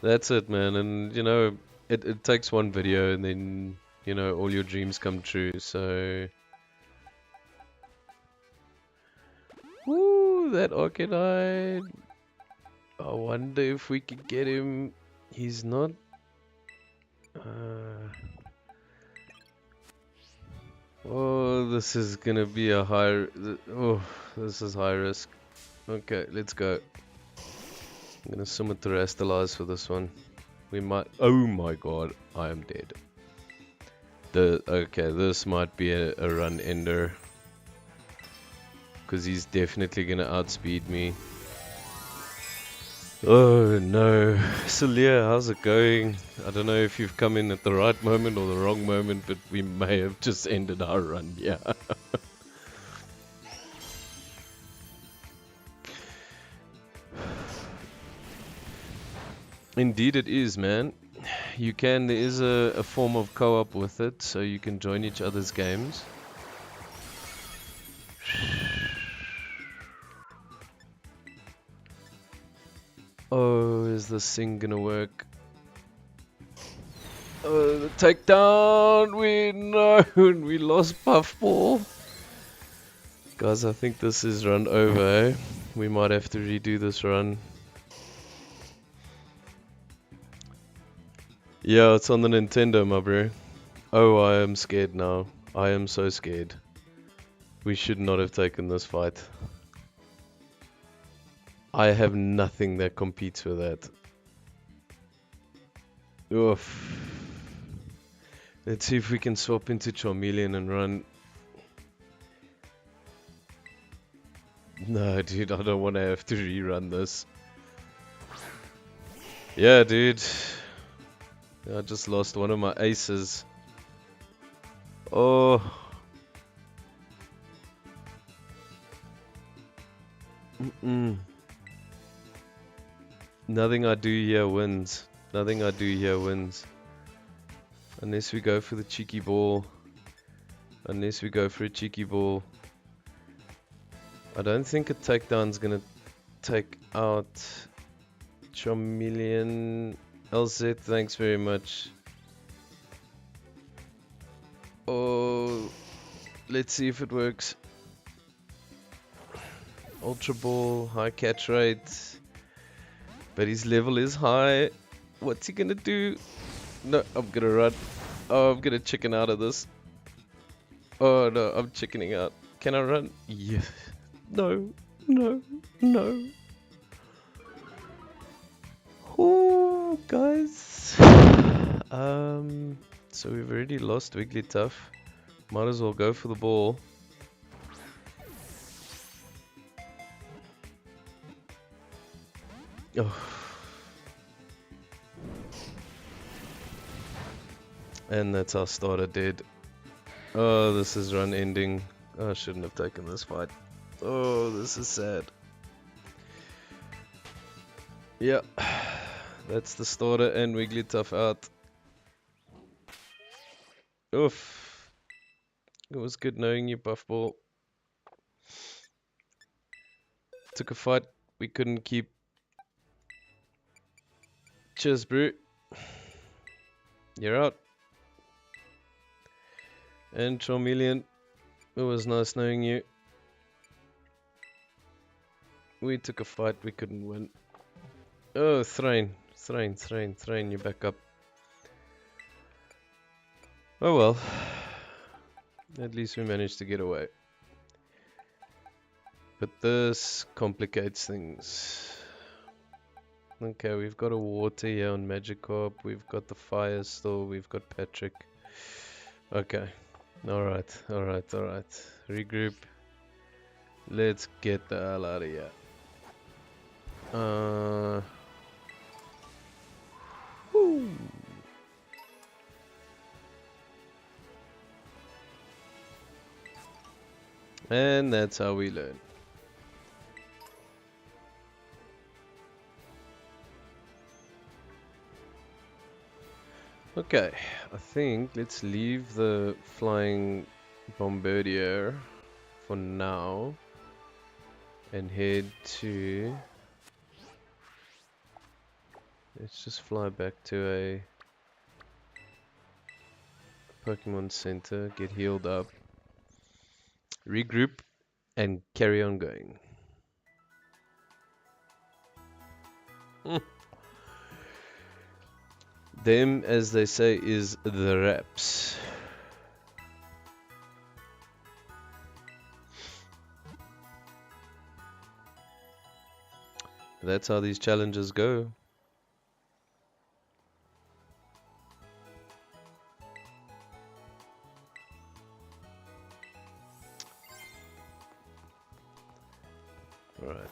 That's it, man. And you know, it takes one video and then, you know, all your dreams come true. So, woo, that Arcanine. I wonder if we could get him. He's not. Oh, this is gonna be a high. Oh, this is high risk. Okay, let's go. I'm gonna summon Terastalize for this one. We might. Oh my god, I am dead. Okay, this might be a run ender. Because he's definitely gonna outspeed me. Oh no. Celia, how's it going? I don't know if you've come in at the right moment or the wrong moment, but we may have just ended our run, yeah. Indeed it is, man. You can, there is a form of co-op with it, so you can join each other's games. Oh, is this thing gonna work? Oh, the takedown! We lost Puffball. Guys, I think this is run over, eh? We might have to redo this run. Yeah, it's on the Nintendo, my bro. Oh, I am scared now. I am so scared. We should not have taken this fight. I have nothing that competes with that. Oof. Let's see if we can swap into Charmeleon and run. No, dude, I don't want to have to rerun this. Yeah, dude. I just lost one of my aces. Oh. Nothing I do here wins. Nothing I do here wins. Unless we go for the cheeky ball. Unless we go for a cheeky ball. I don't think a takedown's gonna take out Charmeleon. LZ, thanks very much. Oh, let's see if it works. Ultra Ball, high catch rate. But his level is high. What's he gonna do? No, I'm gonna run. Oh, I'm gonna chicken out of this. Oh no, I'm chickening out. Can I run? Yes. No, no, no. Oh, guys. So we've already lost Wigglytuff. Might as well go for the ball. Oh. And that's our starter dead. Oh, this is run ending. Oh, I shouldn't have taken this fight. Oh, this is sad. Yeah, that's the starter and Wigglytuff out. Oof. It was good knowing you, Puffball. Took a fight we couldn't keep. Cheers, bro. You're out. And Charmeleon, it was nice knowing you. We took a fight we couldn't win. Oh, Thrain, you're back up. Oh well. At least we managed to get away. But this complicates things. Okay, we've got a water here on Magikarp. We've got the fire still. We've got Patrick. Okay. Alright. Regroup. Let's get the hell out of here. Whoo. And that's how we learn. Okay, I think let's leave the flying Bombardier for now and head to... Let's just fly back to a Pokemon Center, get healed up, regroup, and carry on going. Them, as they say, is the reps. That's how these challenges go. Alright.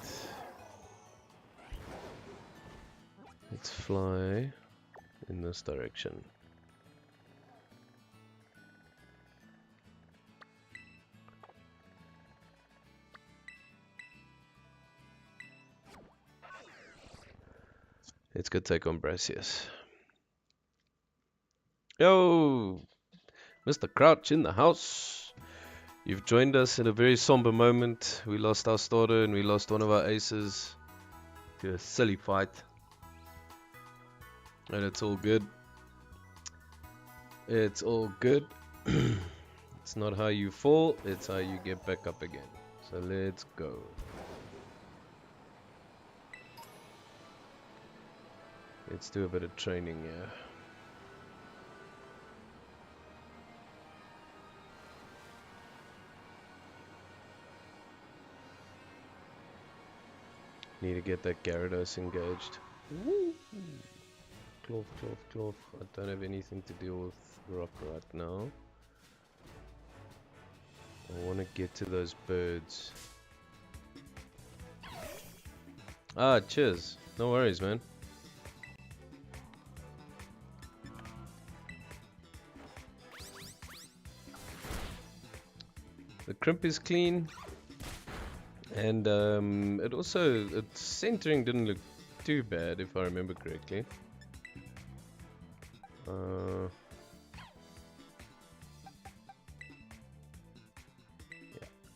Let's fly in this direction. Let's go take on Brassius. Yo! Mr. Crouch in the house. You've joined us in a very somber moment. We lost our starter and we lost one of our aces to a silly fight. And it's all good. It's all good. It's not how you fall, it's how you get back up again. So let's go. Let's do a bit of training here. Need to get that Gyarados engaged. Woo! Cloth, cloth, cloth. I don't have anything to deal with rock right now. I want to get to those birds. Ah, cheers. No worries, man. The crimp is clean. And it also, its centering didn't look too bad if I remember correctly. Yeah,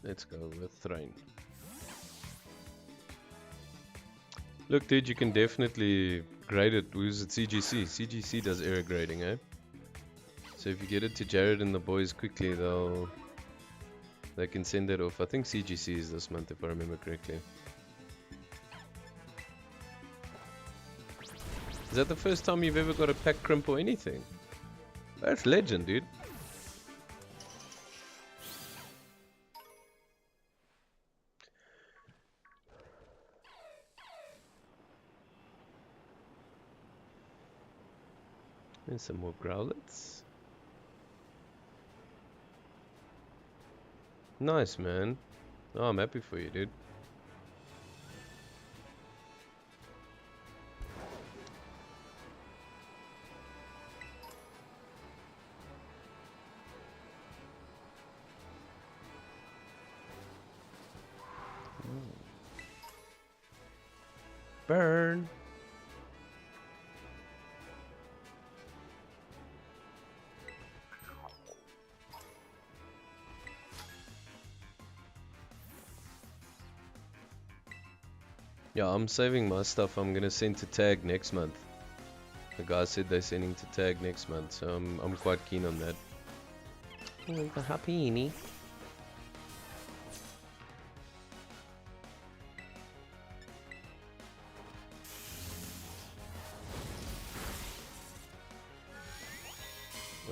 let's go with Thrain. Look, dude, you can definitely grade it. Use it CGC. CGC does error grading, eh? So if you get it to Jared and the boys quickly, they can send that off. I think CGC is this month, if I remember correctly. Is that the first time you've ever got a pack crimp or anything? That's legend, dude. And some more Growlits. Nice, man. Oh, I'm happy for you, dude. Burn. Yeah, I'm saving my stuff. I'm gonna send to tag next month. The guy said they're sending to tag next month, so I'm quite keen on that. Oh, the happy.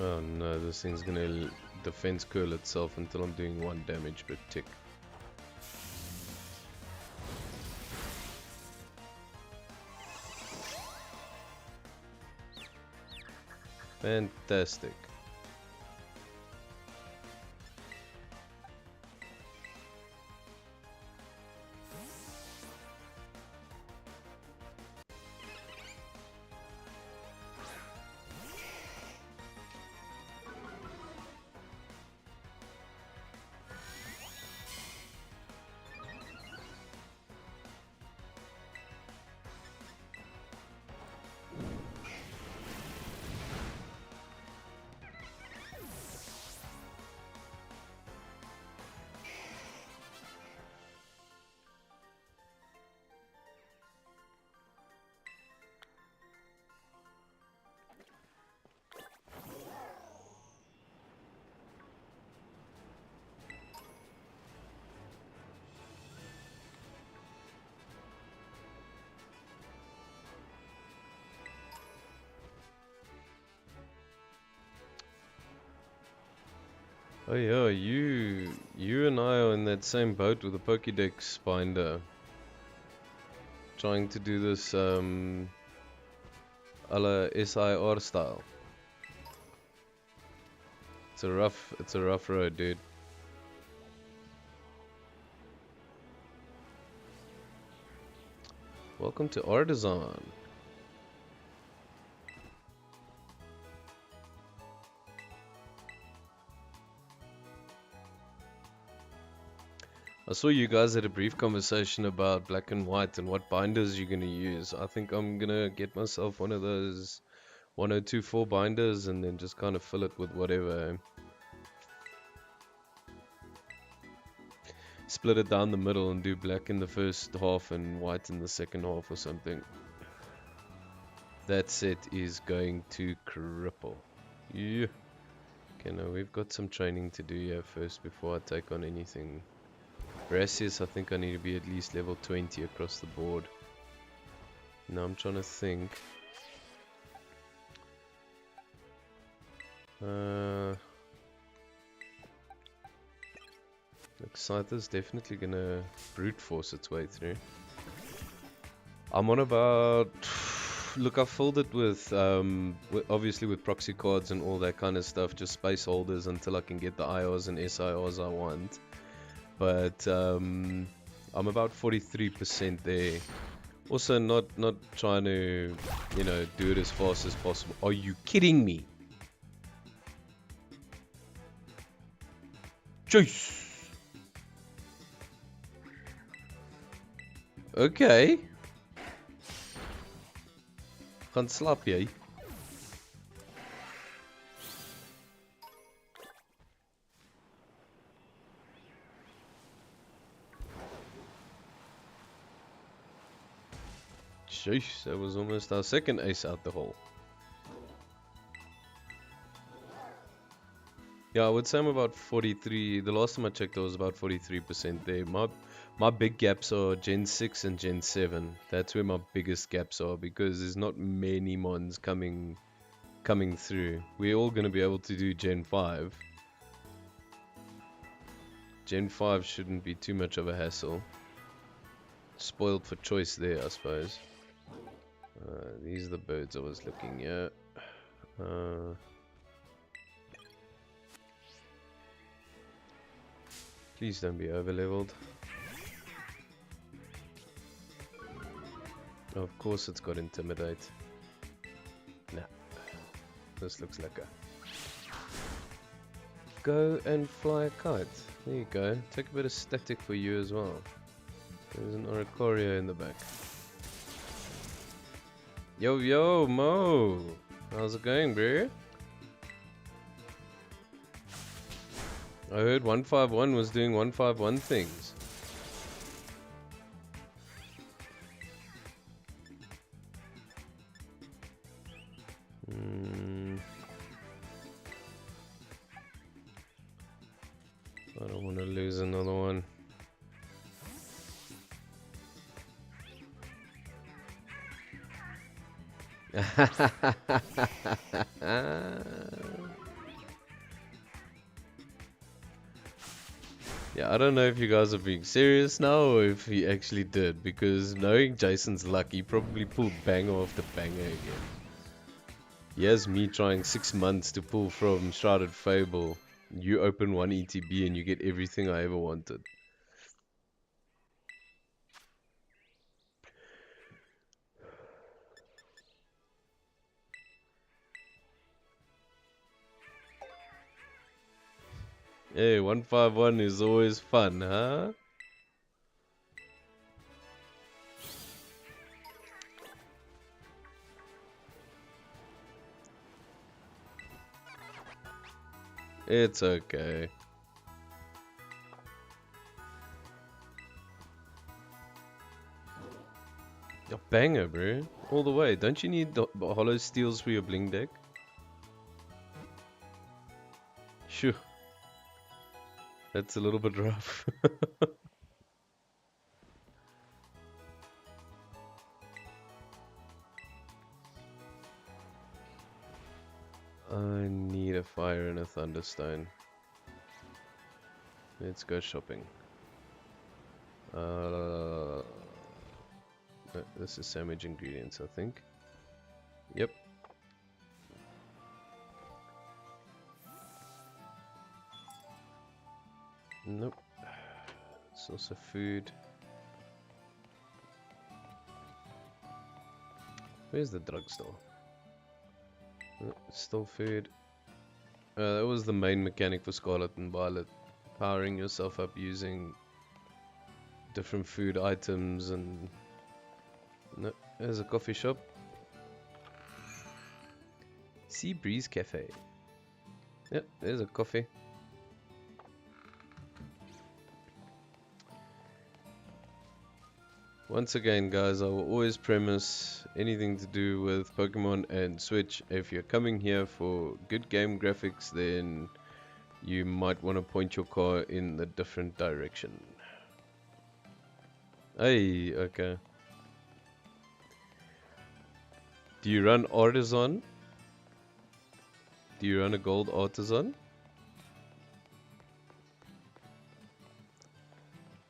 Oh no, this thing's gonna defense curl itself until I'm doing 1 damage per tick. Fantastic. Oh yeah, you and I are in that same boat with the Pokédex binder. Trying to do this a la SIR style. It's a rough road, dude. Welcome to Artisan. I saw you guys had a brief conversation about black and white and what binders you're gonna use. I think I'm gonna get myself one of those 1024 binders and then just kind of fill it with whatever. Split it down the middle and do black in the first half and white in the second half or something. That set is going to cripple. Yeah. Okay, now we've got some training to do here first before I take on anything. Gracias, I think I need to be at least level 20 across the board. Now I'm trying to think. Scyther's definitely gonna brute force its way through. I'm on about. Look, I filled it with, obviously with proxy cards and all that kind of stuff, just space holders until I can get the IRs and SIRs I want. But I'm about 43% there. Also, not trying to, do it as fast as possible. Are you kidding me? Jeez. Okay. Gaan slap jy? Jeez, that was almost our second ace out the hole. Yeah, I would say I'm about 43. The last time I checked, I was about 43% there. My big gaps are Gen 6 and Gen 7. That's where my biggest gaps are because there's not many mons coming through. We're all going to be able to do Gen 5. Gen 5 shouldn't be too much of a hassle. Spoiled for choice there, I suppose. These are the birds I was looking at. Please don't be over-leveled. Of course it's got Intimidate. Nah. This looks like a... Go and fly a kite. There you go. Take a bit of static for you as well. There's an Oricorio in the back. Yo, yo, Mo! How's it going, bro? I heard 151 was doing 151 things. I don't want to lose another one. Yeah, I don't know if you guys are being serious now or if he actually did, because knowing Jason's luck, he probably pulled banger after banger again. Here's me trying 6 months to pull from Shrouded Fable. You open one ETB and you get everything I ever wanted. Hey, 151 is always fun, huh? It's okay. A banger, bro. All the way. Don't you need the hollow steels for your bling deck? Shoo. That's a little bit rough. I need a fire and a thunderstone. Let's go shopping. This is sandwich ingredients, I think. Yep. Nope. It's also food. Where's the drugstore? Still food. That was the main mechanic for Scarlet and Violet. Powering yourself up using different food items and... No, there's a coffee shop. Sea Breeze Cafe. Yep, there's a coffee. Once again, guys, I will always premise anything to do with Pokemon and Switch. If you're coming here for good game graphics, then you might want to point your car in the different direction. Hey, okay. Do you run Artisan? Do you run a gold Artisan?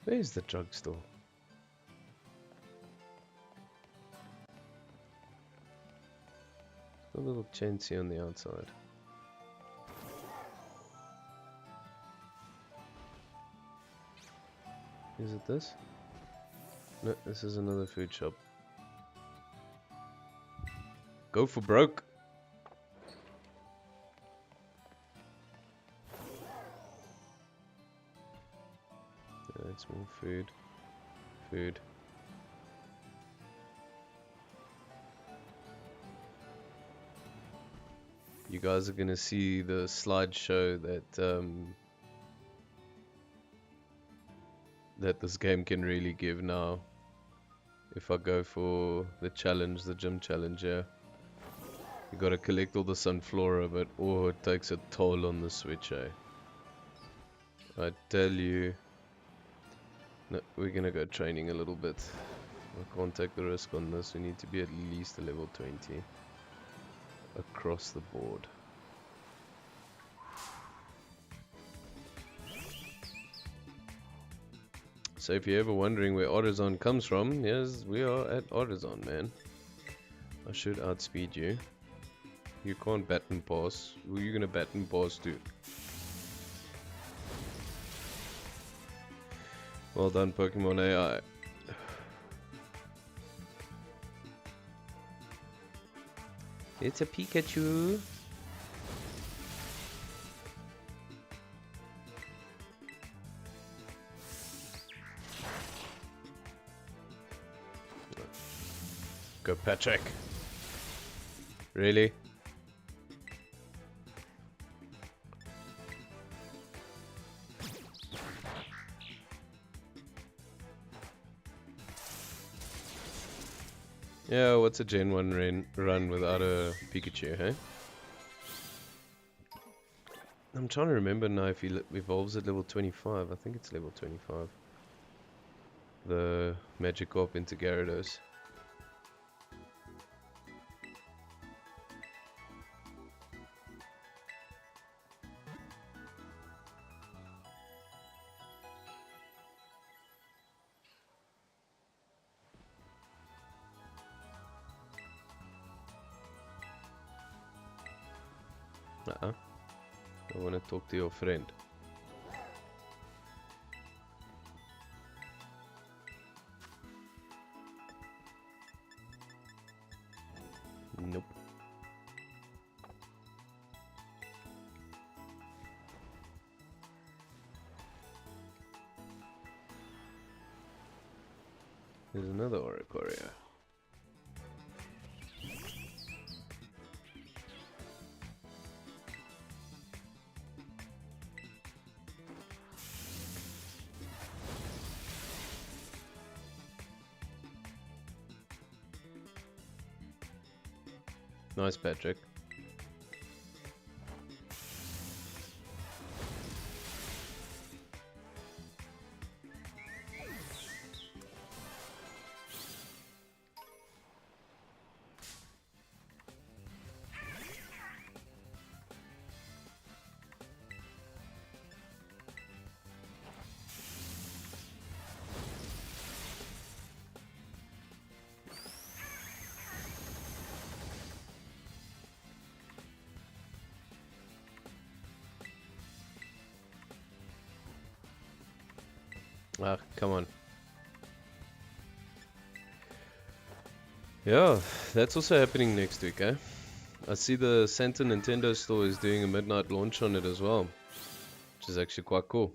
Where's the drugstore? little chancy on the outside. Is it this? No, this is another food shop. Go for broke! That's more food. Food. You guys are gonna see the slideshow that this game can really give now. If I go for the challenge, the gym challenge, yeah. You gotta collect all the Sunflora, but oh, it takes a toll on the Switch, eh? I tell you. No, we're gonna go training a little bit. I can't take the risk on this. We need to be at least a level 20 across the board. So if you're ever wondering where Autozone comes from, yes, we are at Autozone, man. I should outspeed you. You can't bat and pass. Who are you gonna bat and pass to? Well done, Pokemon AI. It's a Pikachu. Go Patrick. Really? Yeah, what's a Gen 1 run without a Pikachu, hey? I'm trying to remember now if he evolves at level 25. I think it's level 25. The Magikarp into Gyarados. I want to talk to your friend. Nope. There's another Oricorio. Nice, Patrick. Ah, come on. Yeah, that's also happening next week, eh? I see the Santa Nintendo store is doing a midnight launch on it as well, which is actually quite cool.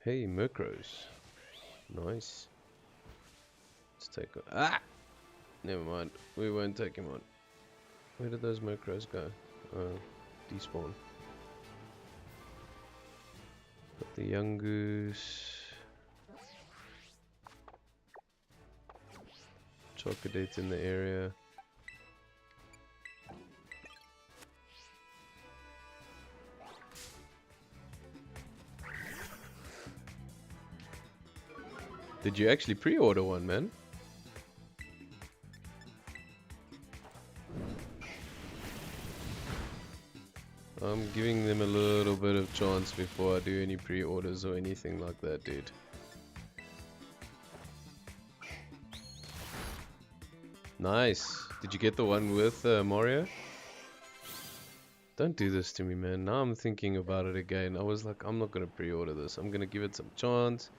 Hey, Murkrows. Nice. Let's take one. Ah! Never mind. We won't take him on. Where did those Murkrows go? Despawn. Got the young goose. Chocolate in the area. Did you actually pre-order one, man? I'm giving them a little bit of chance before I do any pre-orders or anything like that, dude. Nice. Did you get the one with Mario? Don't do this to me, man. Now I'm thinking about it again. I was like, I'm not gonna pre-order this. I'm gonna give it some chance.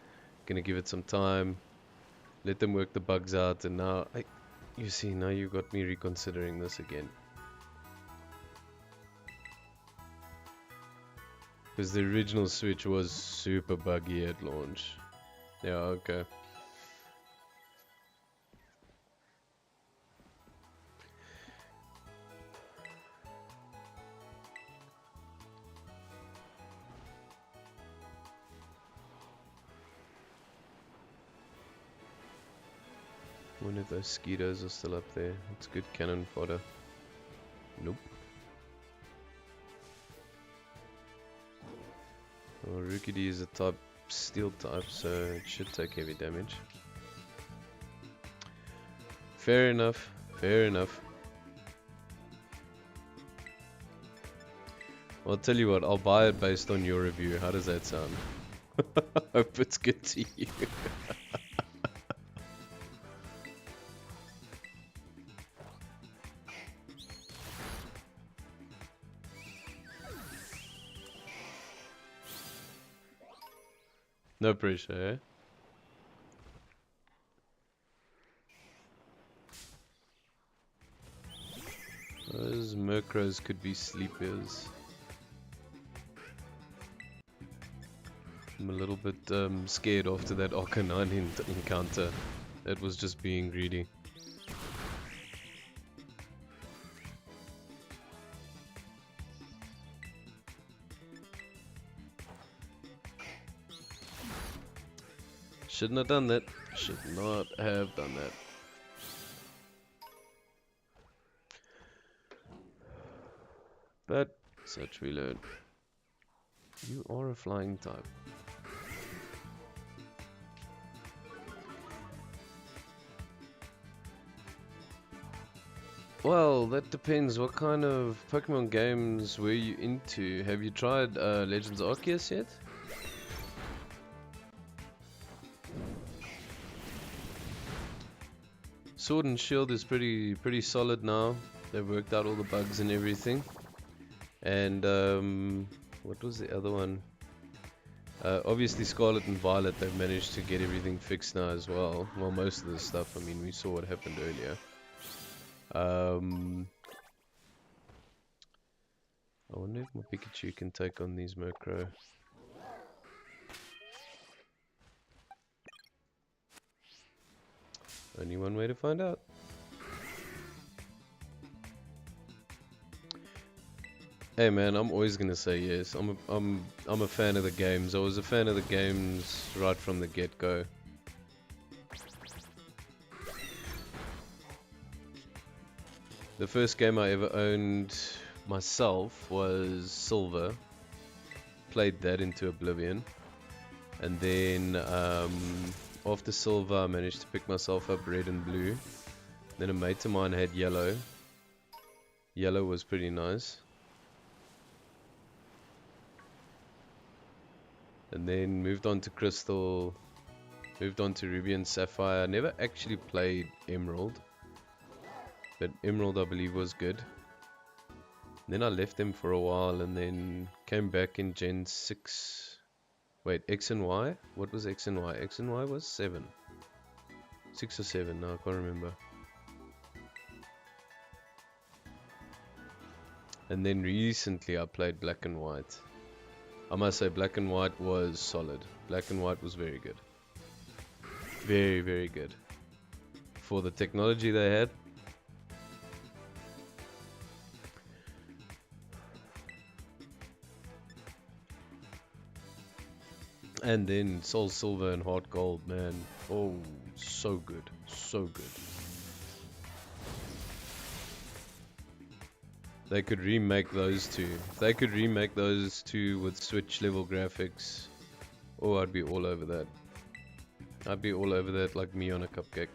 Gonna give it some time. Let them work the bugs out. And now, you see, now you got me reconsidering this again. Because the original Switch was super buggy at launch. Yeah, okay. Wonder if those mosquitoes are still up there. It's good cannon fodder. Nope. Well, Rukidi is a type steel type, so it should take heavy damage. Fair enough. Fair enough. I'll tell you what, I'll buy it based on your review. How does that sound? Hope it's good to you. No pressure, eh? Those Murkrows could be sleepers. I'm a little bit scared after that Arcanine encounter. That was just being greedy. Shouldn't have done that. Should not have done that. But such we learn. You are a flying type. Well, that depends. What kind of Pokemon games were you into? Have you tried Legends Arceus yet? Sword and Shield is pretty solid now. They've worked out all the bugs and everything. And what was the other one? Obviously Scarlet and Violet, they've managed to get everything fixed now as well. Well, most of the stuff. I mean, we saw what happened earlier. I wonder if my Pikachu can take on these Murkrow. Only one way to find out. Hey man, I'm always gonna say yes. I'm a fan of the games. I was a fan of the games right from the get-go. The first game I ever owned myself was Silver. Played that into oblivion. And then after Silver I managed to pick myself up Red and Blue. Then a mate of mine had Yellow. Yellow was pretty nice. And then moved on to Crystal. Moved on to Ruby and Sapphire. I never actually played Emerald. But Emerald I believe was good. Then I left them for a while and then came back in Gen 6. Wait, X and Y? What was X and Y? X and Y was 7. 6 or 7, no, I can't remember. And then recently I played Black and White. I must say Black and White was solid. Black and White was very good. Very, very good. For the technology they had. And then Soul Silver and Heart Gold, man. Oh, so good. So good. They could remake those two. If they could remake those two with Switch level graphics, oh, I'd be all over that. I'd be all over that like me on a cupcake.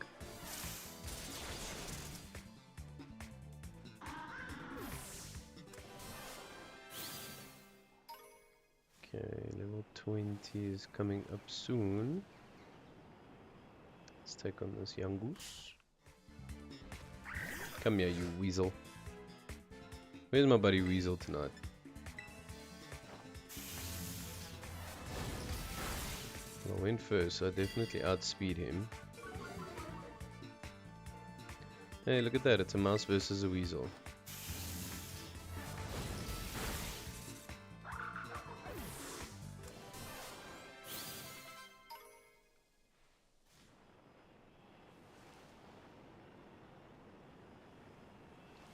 Okay, level 20 is coming up soon. Let's take on this young goose. Come here, you weasel. Where's my buddy Weasel tonight? I went first, so I definitely outspeed him. Hey, look at that, it's a mouse versus a weasel.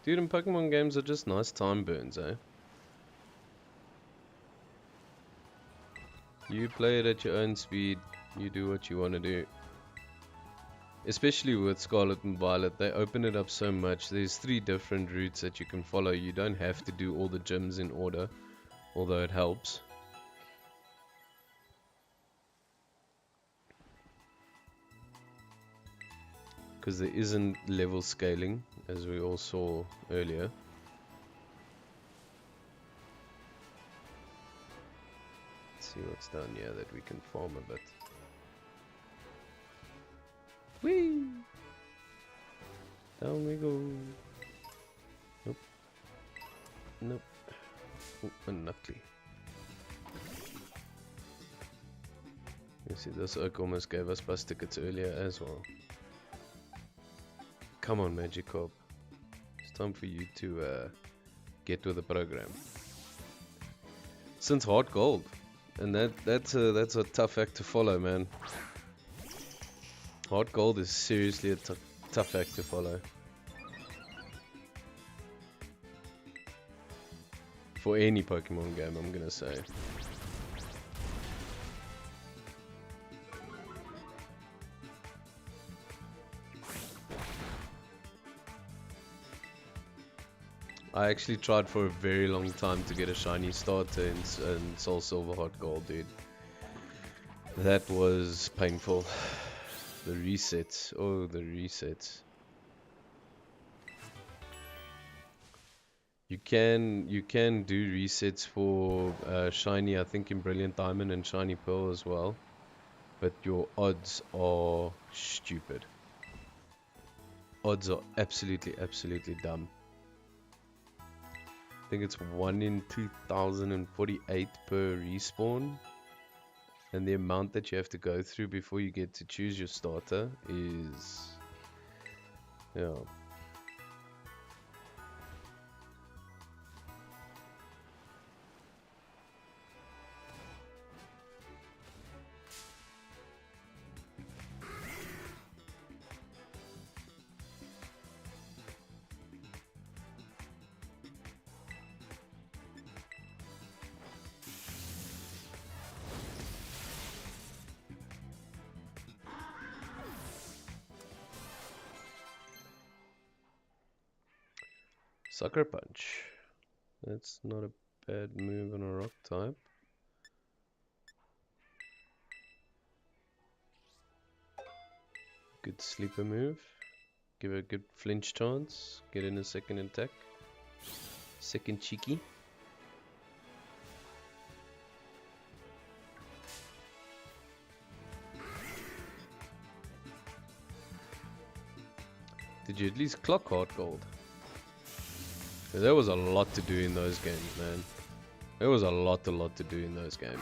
Dude, in Pokemon games are just nice time burns, eh? You play it at your own speed, you do what you want to do. Especially with Scarlet and Violet, they open it up so much. There's 3 different routes that you can follow. You don't have to do all the gyms in order, although it helps. Because there isn't level scaling, as we all saw earlier. Let's see what's down here that we can farm a bit. Whee! Down we go. Nope. Nope. Oh, unlucky. You see, this oak almost gave us bus tickets earlier as well. Come on, Magikarp. It's time for you to get with the program. Since Heart Gold, and that's a tough act to follow, man. Heart Gold is seriously a tough act to follow. For any Pokemon game, I'm gonna say. I actually tried for a very long time to get a shiny starter in Soul Silver Heart Gold, dude. That was painful. The resets. Oh, the resets. You can do resets for shiny, I think in Brilliant Diamond and Shiny Pearl as well. But your odds are stupid. Odds are absolutely dumb. I think it's 1 in 2048 per respawn. And the amount that you have to go through before you get to choose your starter is... yeah. Sucker Punch. That's not a bad move on a rock type. Good sleeper move. Give it a good flinch chance. Get in a second attack. Second cheeky. Did you at least clock Heart Gold? There was a lot to do in those games, man. There was a lot to do in those games.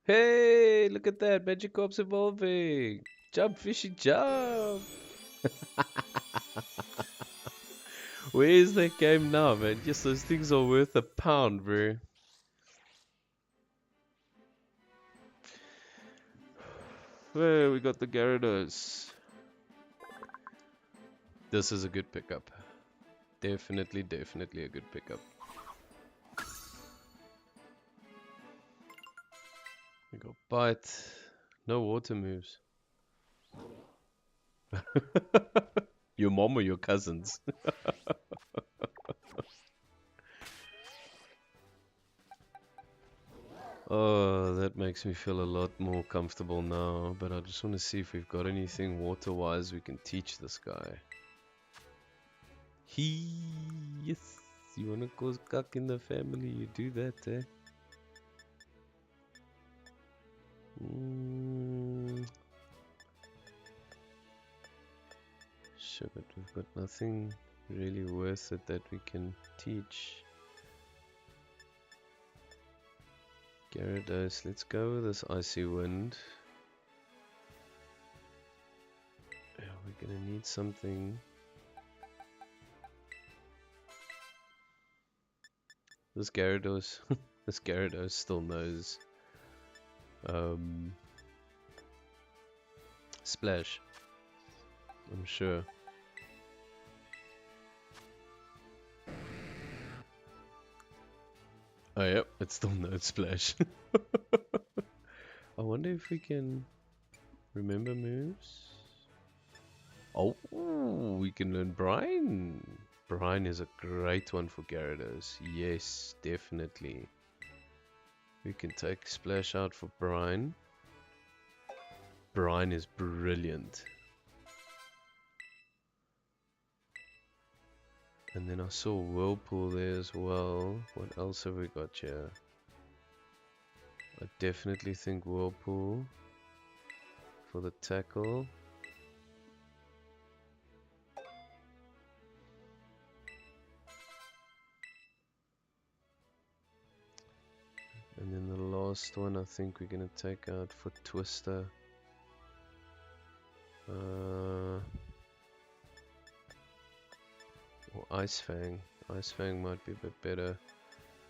Hey, look at that. Magikarp's evolving. Jump, fishy, jump. Where is that game now, man? Yes, those things are worth £1, bro. Well, we got the Gyarados. This is a good pickup. Definitely a good pickup. We got Bite. No water moves. Your mom or your cousins? Oh, that makes me feel a lot more comfortable now, but I just want to see if we've got anything water-wise we can teach this guy. Yes. You wanna cause cuck in the family, you do that, eh? Sure, but we've got nothing really worth it that we can teach. Gyarados, let's go with this Icy Wind. Yeah, we're gonna need something. This Gyarados, this Gyarados still knows Splash, I'm sure. Oh yep, it still knows Splash. I wonder if we can remember moves. Oh, we can learn Brine. Brine is a great one for Gyarados. Yes, definitely. We can take Splash out for Brine. Brine is brilliant. And then I saw Whirlpool there as well. What else have we got here? I definitely think Whirlpool for the tackle. And then the last one I think we're going to take out for Twister. Or Ice Fang. Ice Fang might be a bit better.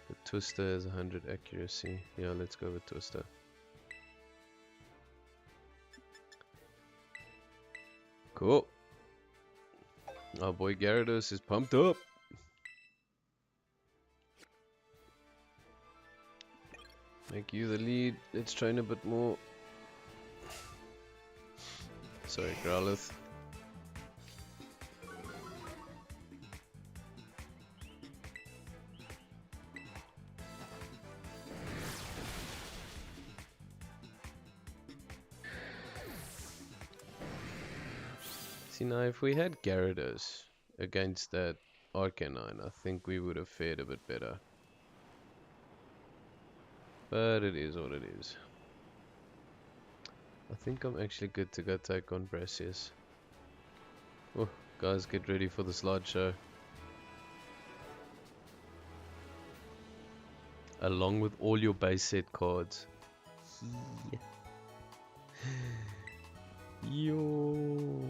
But Twister has 100 accuracy. Yeah, let's go with Twister. Cool. Our boy Gyarados is pumped up. Make you the lead. Let's train a bit more. Sorry, Growlithe. See, now if we had Gyarados against that Arcanine, I think we would have fared a bit better. But it is what it is. I think I'm actually good to go take on Brassius. Oh, guys, get ready for the slideshow. Along with all your base set cards. Yo.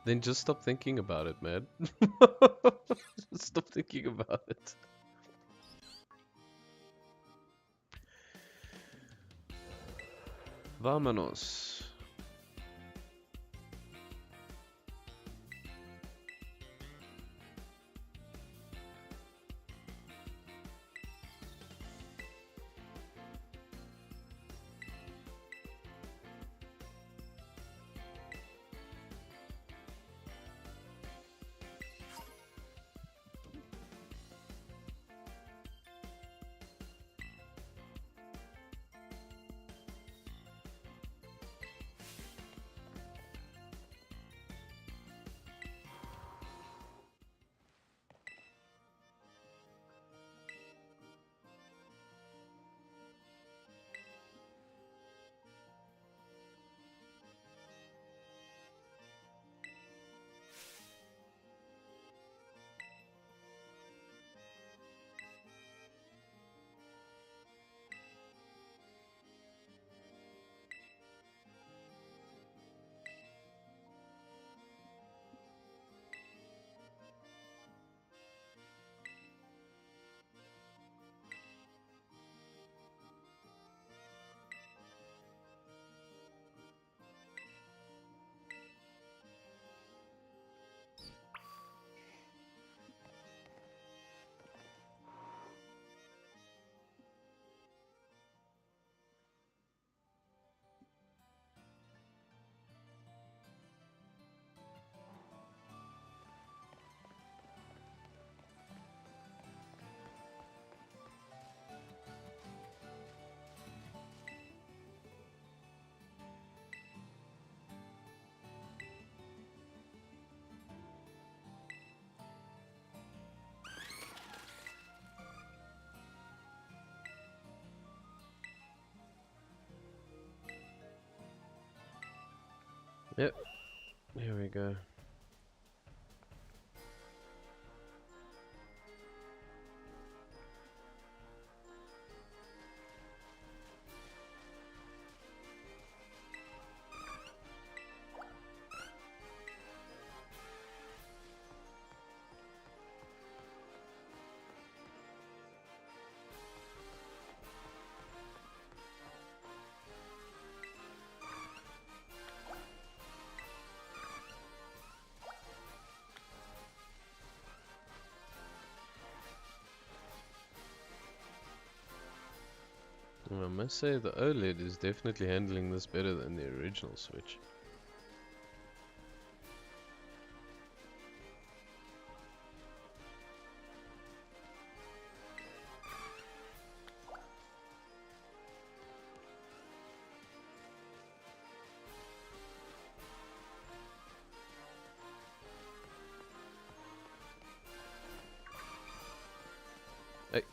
Then just stop thinking about it, man. Just stop thinking about it. Vámonos. Yep, here we go. I must say the OLED is definitely handling this better than the original Switch.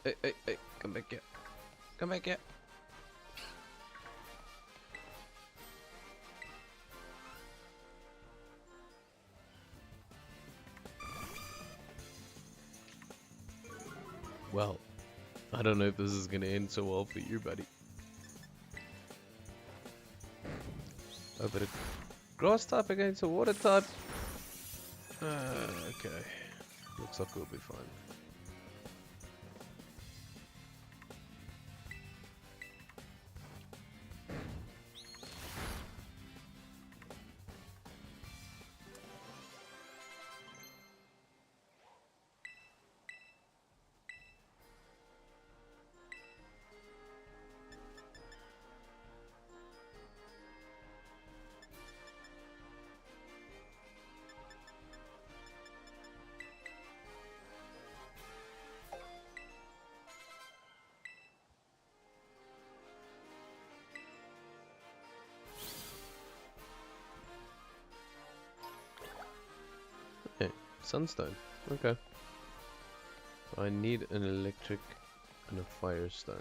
Hey, come back here. Come back here. Well, I don't know if this is gonna end so well for you, buddy. Oh, but a grass type against a water type. Okay. Looks like we'll be fine. Hey, sunstone. Okay. I need an electric and a firestone.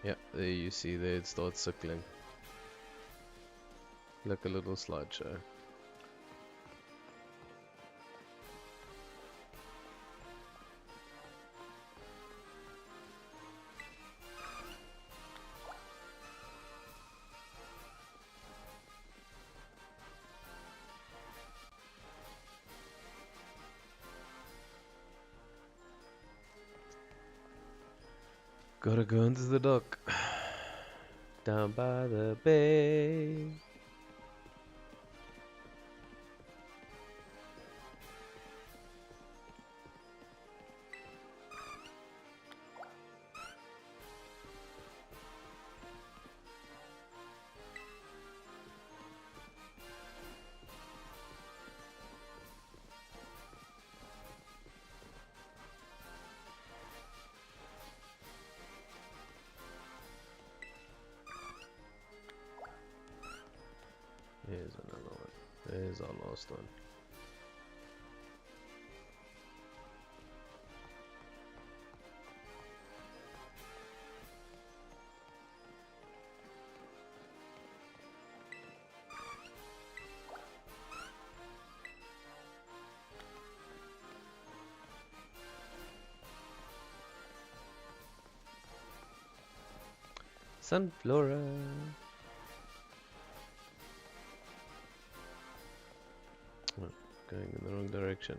Yep, there you see there it starts circling. Like a little slideshow. Gotta go into the dock. Down by the bay. Here's another one. There's our last one. Sunflora. Oh, going in the wrong direction.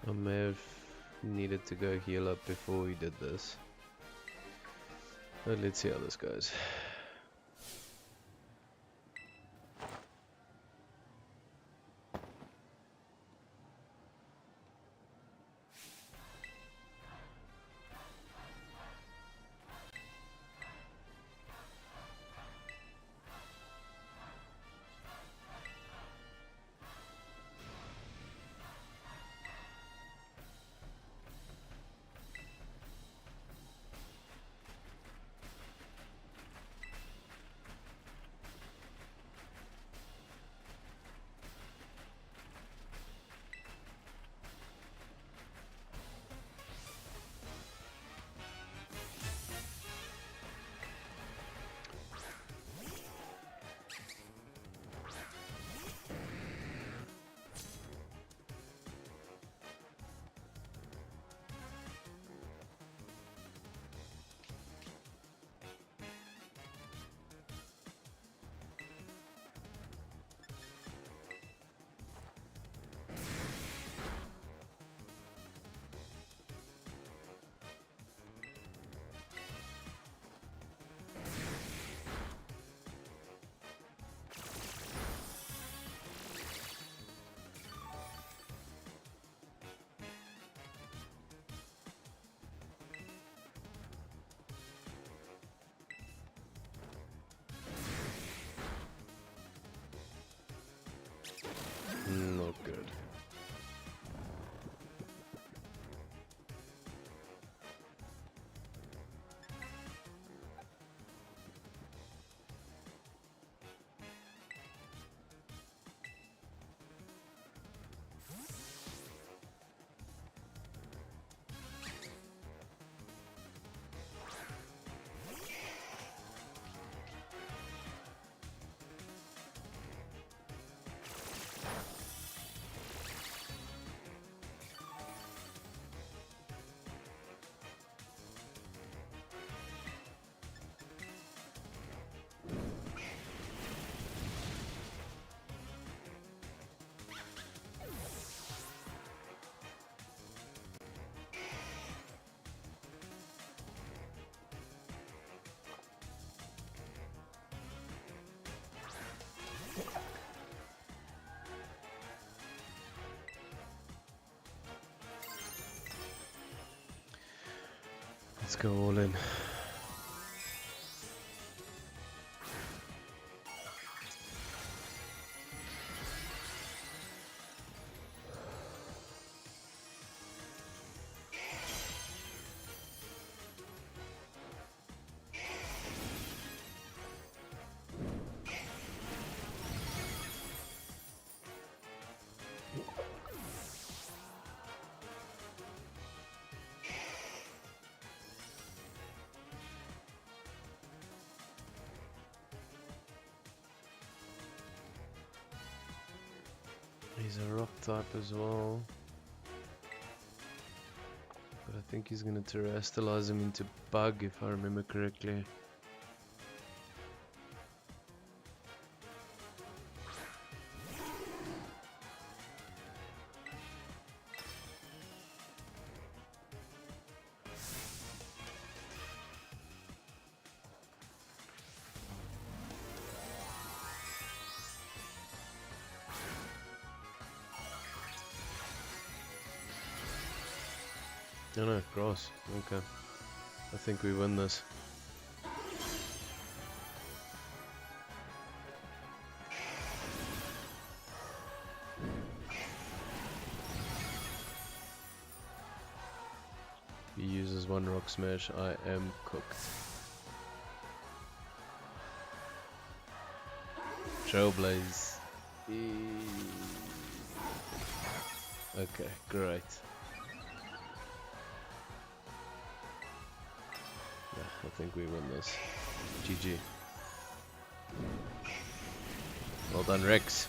I may have needed to go heal up before we did this. But let's see how this goes. Not good. Let's go all in. He's a rock type as well. But I think he's gonna terastalize him into bug if I remember correctly. No, no, grass. Okay. I think we win this. He uses one rock smash. I am cooked. Trailblaze. Okay, great. Yeah, I think we win this. GG. Well done, Rex.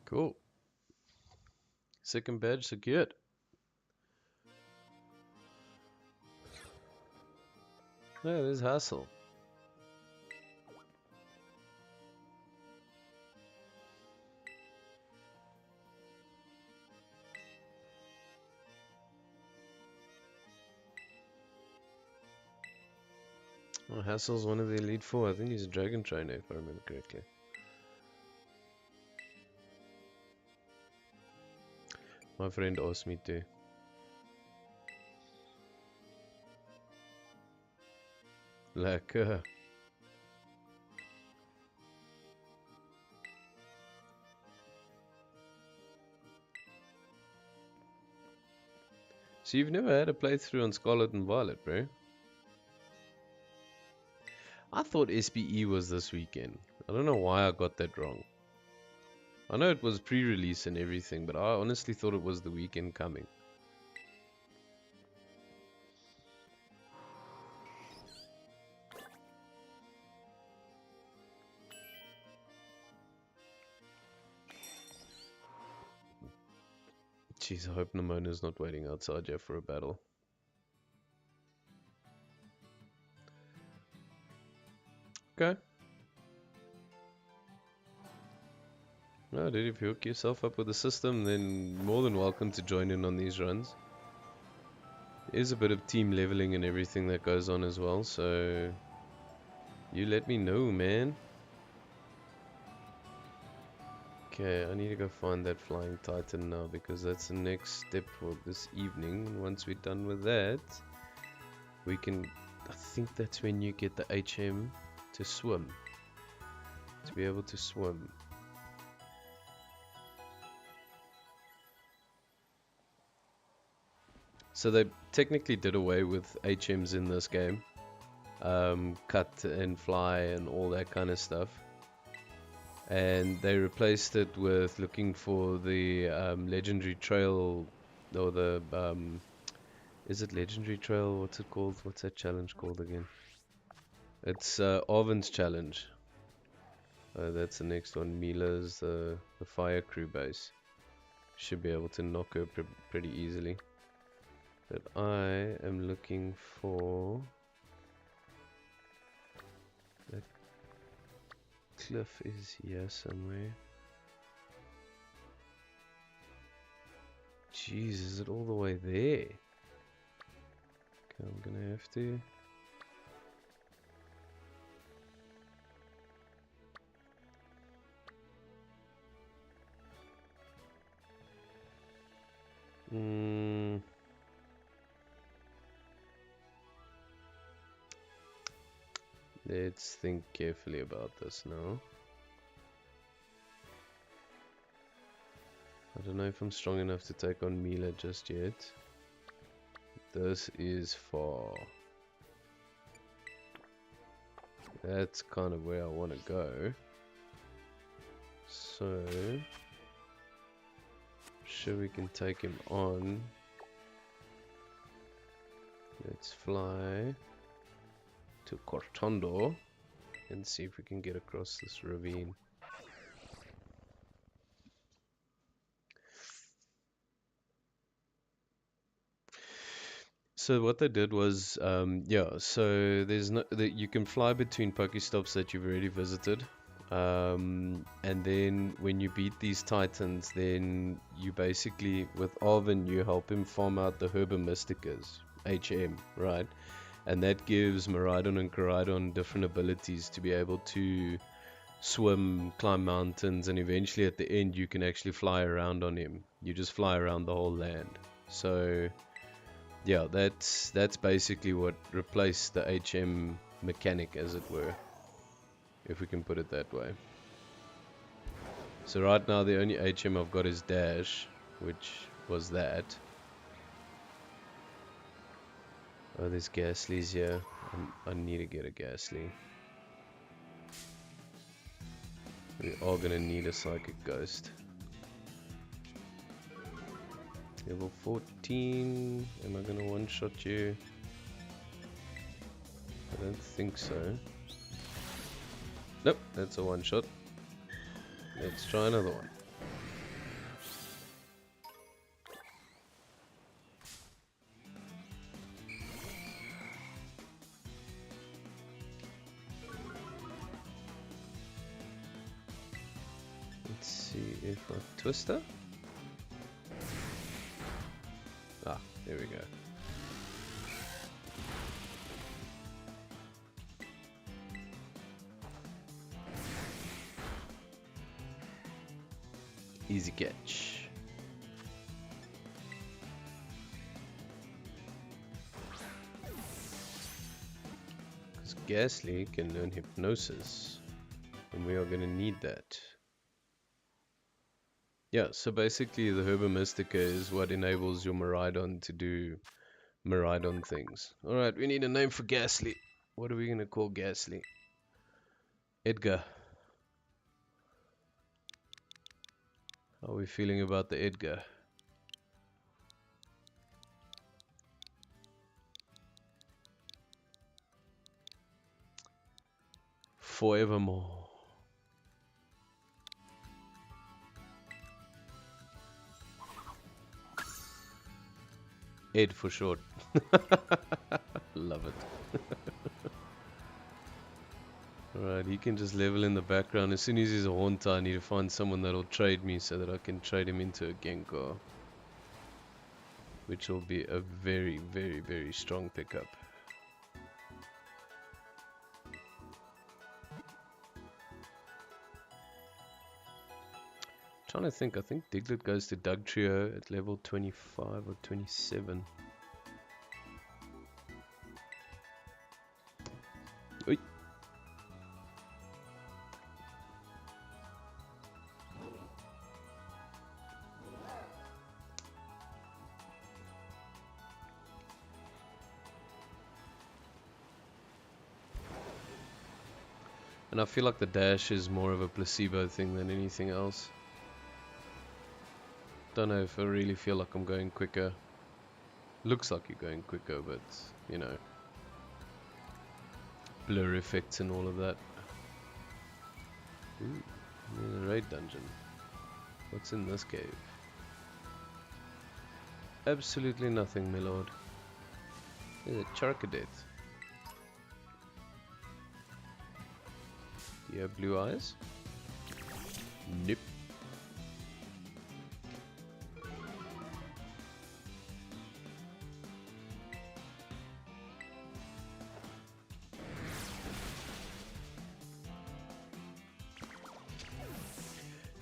Cool. Second badge secured. Yeah, there's Hassel. Oh, Hassel's one of the Elite Four. I think he's a Dragon Trainer, if I remember correctly. My friend asked me to. Lekker. So you've never had a playthrough on Scarlet and Violet, bro? I thought SPE was this weekend. I don't know why I got that wrong. I know it was pre-release and everything, but I honestly thought it was the weekend coming. Jeez, I hope Namona's not waiting outside here for a battle. Okay. No, dude, if you hook yourself up with the system, then more than welcome to join in on these runs. There's a bit of team leveling and everything that goes on as well, so you let me know, man. Okay, I need to go find that flying titan now because that's the next step for this evening. And once we're done with that, we can... I think that's when you get the HM to swim. To be able to swim. So they technically did away with HMs in this game. Cut and fly and all that kind of stuff. And they replaced it with looking for the legendary trail, or the is it legendary trail? What's it called? What's that challenge called again? It's Arvin's challenge. That's the next one. Mila's the fire crew base. Should be able to knock her pretty easily. But I am looking for that cliff is here somewhere. Jeez, is it all the way there? Okay, I'm gonna have to. Let's think carefully about this now. I don't know if I'm strong enough to take on Mila just yet. This is far. That's kind of where I want to go. So, sure we can take him on. Let's fly to Cortondo and see if we can get across this ravine. So what they did was, yeah, so there's no, you can fly between Pokestops that you've already visited. And then when you beat these Titans, then you basically, with Arvin, you help him farm out the Herba Mysticas, HM, right? And that gives Miraidon and Koraidon different abilities to be able to swim, climb mountains, and eventually at the end you can actually fly around on him. You just fly around the whole land. So yeah, that's basically what replaced the HM mechanic, as it were, if we can put it that way. So right now the only HM I've got is Dash, which was that. Oh, there's Ghastlies here. I need to get a Ghastly. We are gonna need a Psychic Ghost. Level 14. Am I gonna one-shot you? I don't think so. Nope, that's a one-shot. Let's try another one. Let's see if I Twister. Ah, there we go. Easy catch. Because Ghastly can learn Hypnosis, and we are going to need that. Yeah, so basically the Herba Mystica is what enables your Miraidon to do Miraidon things. Alright, we need a name for Ghastly. What are we going to call Ghastly? Edgar. How are we feeling about the Edgar? Forevermore. Ed for short. Love it. Alright, he can just level in the background. As soon as he's a Haunter, I need to find someone that'll trade me so that I can trade him into a Gengar. Which will be a very, very, very strong pickup. Trying to think, I think Diglett goes to Dugtrio at level 25 or 27. Oi. And I feel like the dash is more of a placebo thing than anything else. Don't know if I really feel like I'm going quicker. Looks like you're going quicker, but you know, blur effects and all of that. Ooh, I'm in a raid dungeon. What's in this cave? Absolutely nothing, my lord. There's a Charcadet. Do you have blue eyes? Nope.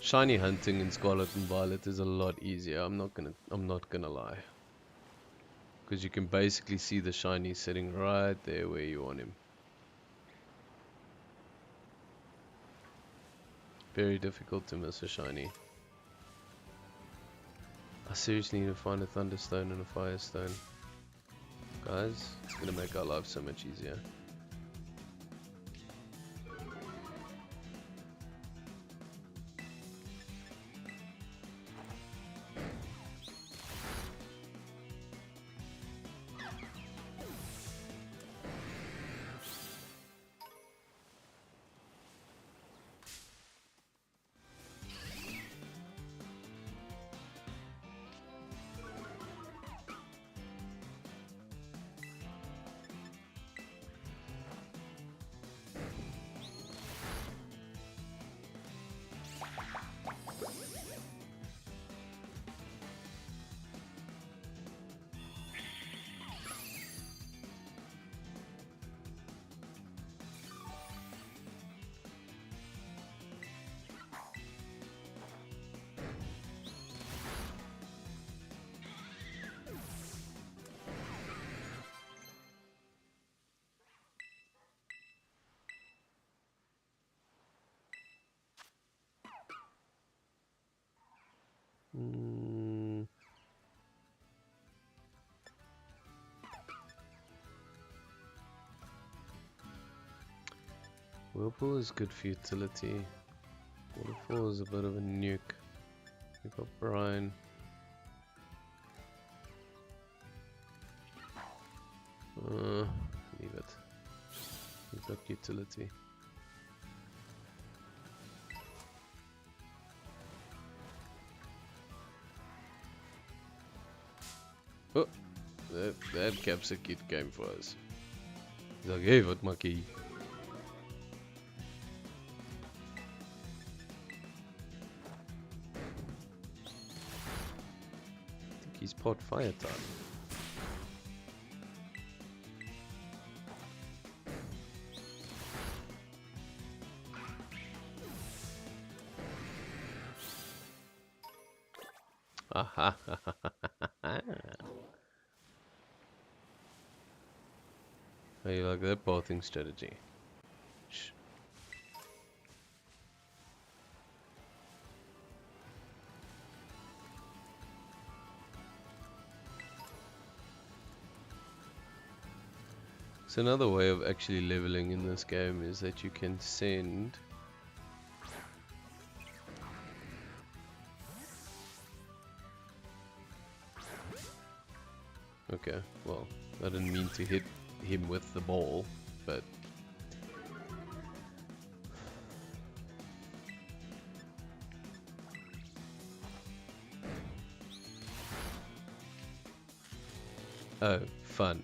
Shiny hunting in Scarlet and Violet is a lot easier. I'm not gonna lie. Because you can basically see the shiny sitting right there where you want him. Very difficult to miss a shiny. I seriously need to find a Thunderstone and a Firestone. Guys, it's gonna make our lives so much easier. Whirlpool is good for utility. Waterfall is a bit of a nuke. We've got Brian. Leave it. We've got utility. Oh, that Capsicum came for us. He's like, hey, wat maak jy? he's part fire type. Aha. How you like that pathing strategy? Shh. So another way of actually leveling in this game is that you can send okay, well, I didn't mean to hit him with the ball, but oh, fun.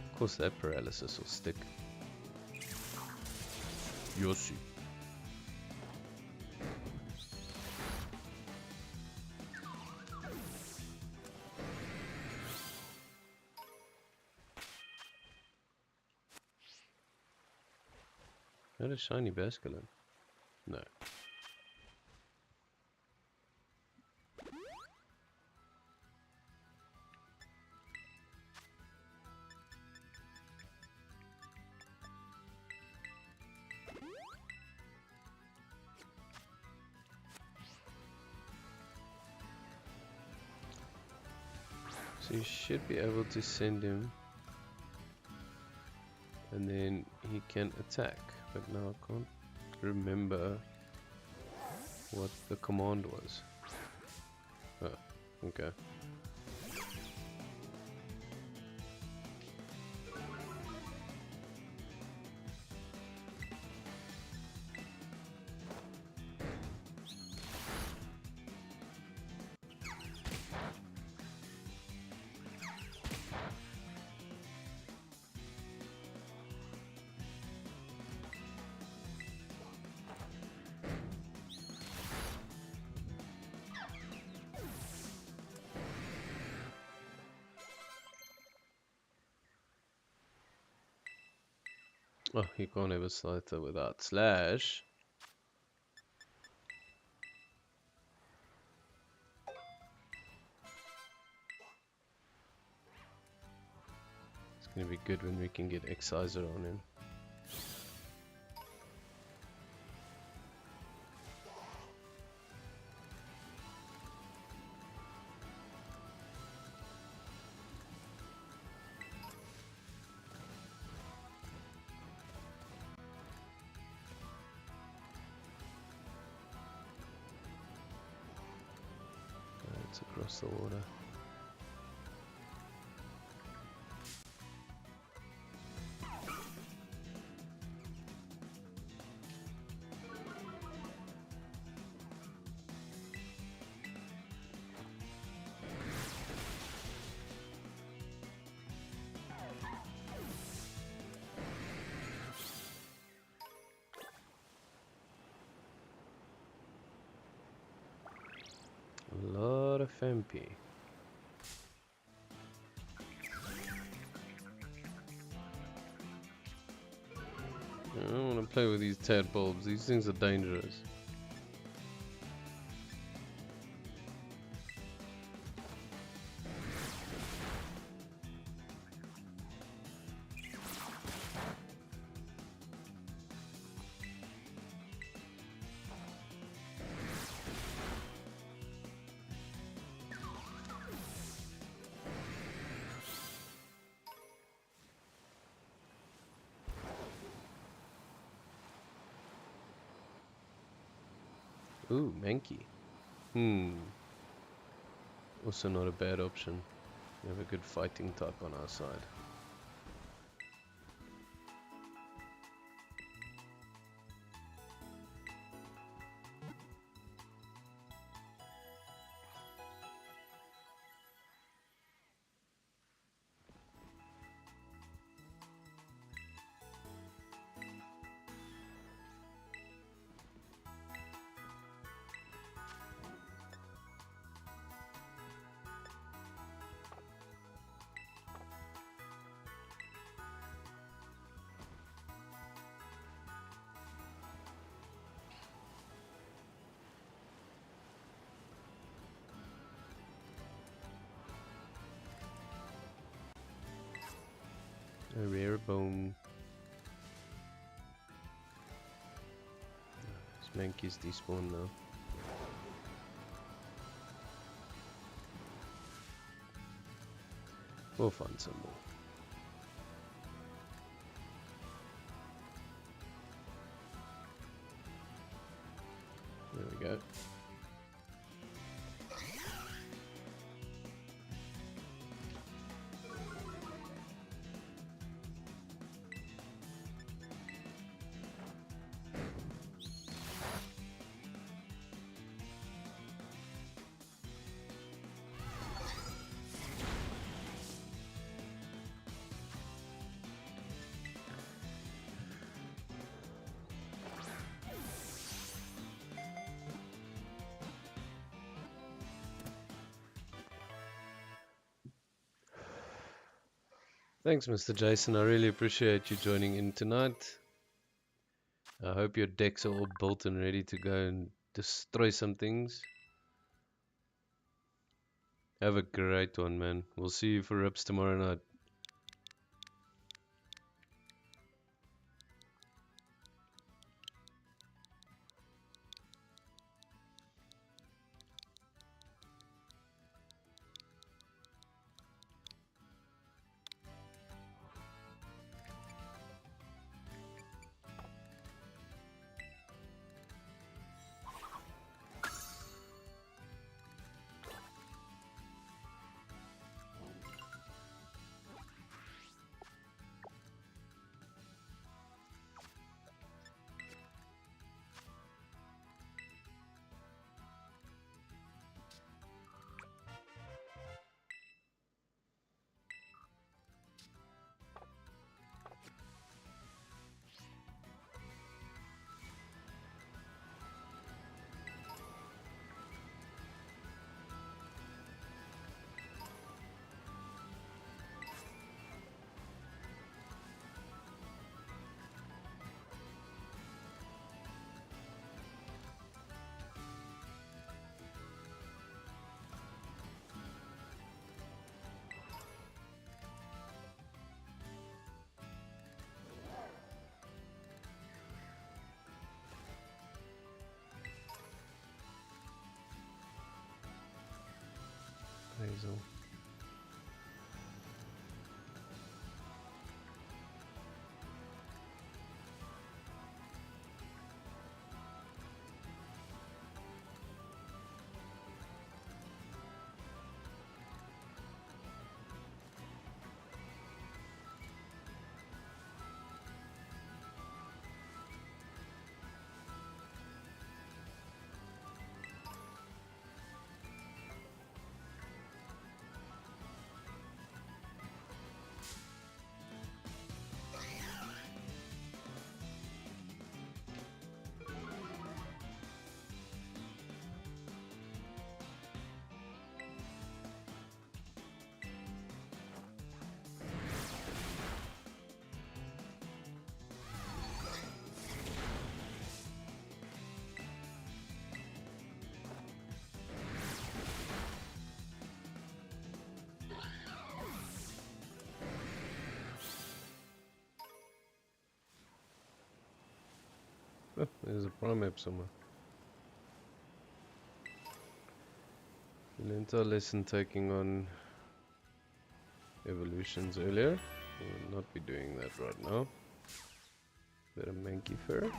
Of course that paralysis will stick. Yoshi. Not a shiny Basculin. No. So you should be able to send him and then he can attack, but now I can't remember what the command was. Oh, okay. Oh, you can't have a Scyther without Slash. It's gonna be good when we can get Exciser on him. It's across the water. A lot of MP. I don't want to play with these tadpoles. These things are dangerous. Ooh, Mankey. Also not a bad option. We have a good fighting type on our side. A rare bone. This Mankey's despawned now. We'll find some more. There we go. Thanks, Mr. Jason. I really appreciate you joining in tonight. I hope your decks are all built and ready to go and destroy some things. Have a great one, man. We'll see you for Rips tomorrow night. Hazel. Oh, there's a prime map somewhere. We learned our lesson taking on evolutions earlier. We will not be doing that right now. Bit of Mankey fur.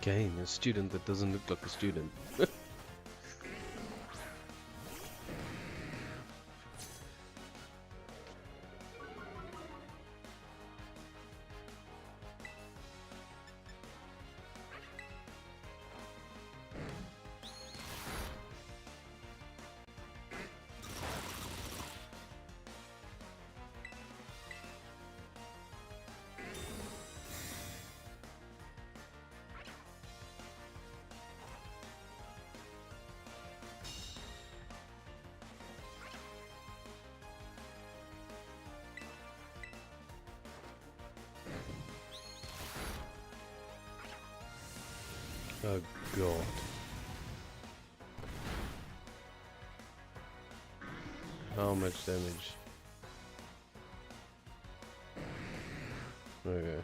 Again, a student that doesn't look like a student. Oh god. How much damage? Okay.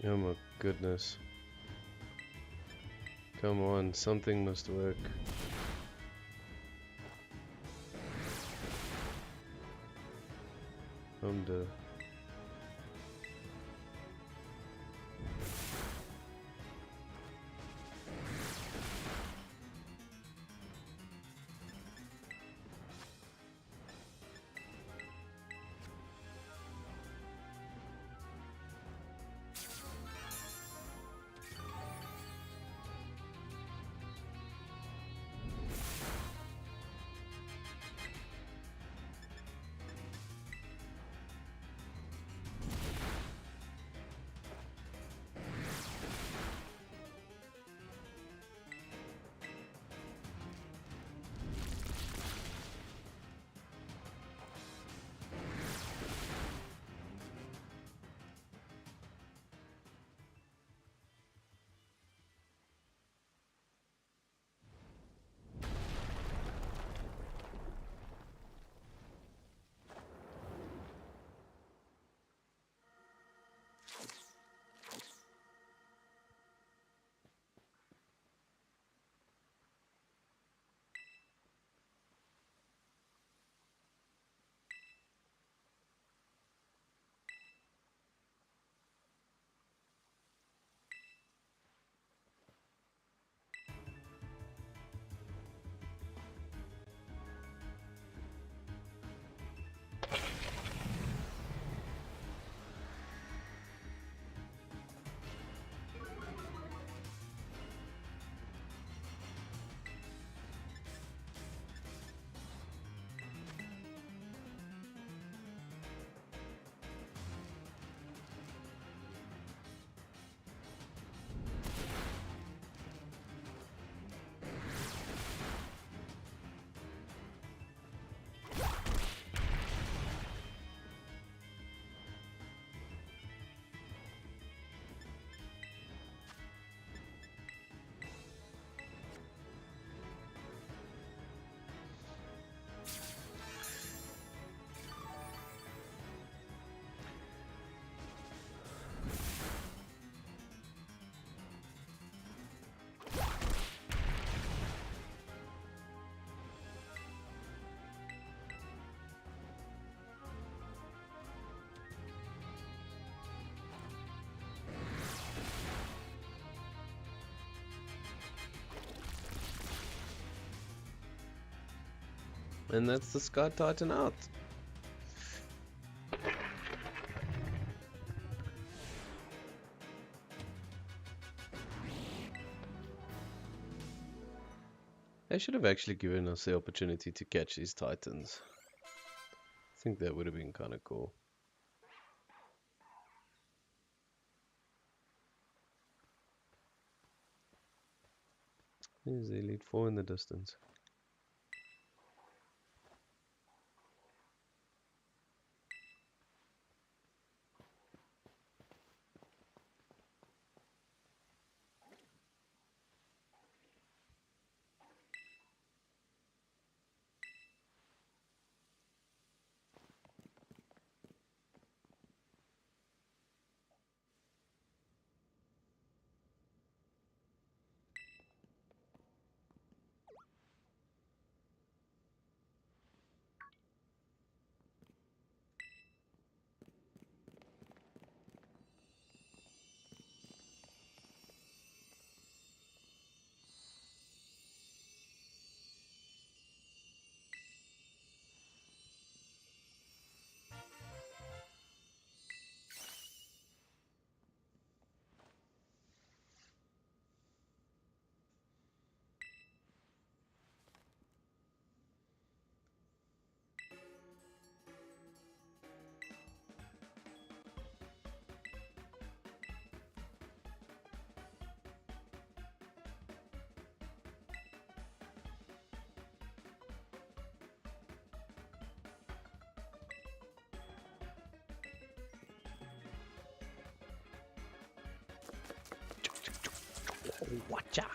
Oh my goodness. Come on, something must work. The And that's the Sky Titan out. They should have actually given us the opportunity to catch these Titans. I think that would have been kind of cool. There's the Elite Four in the distance. Watcha!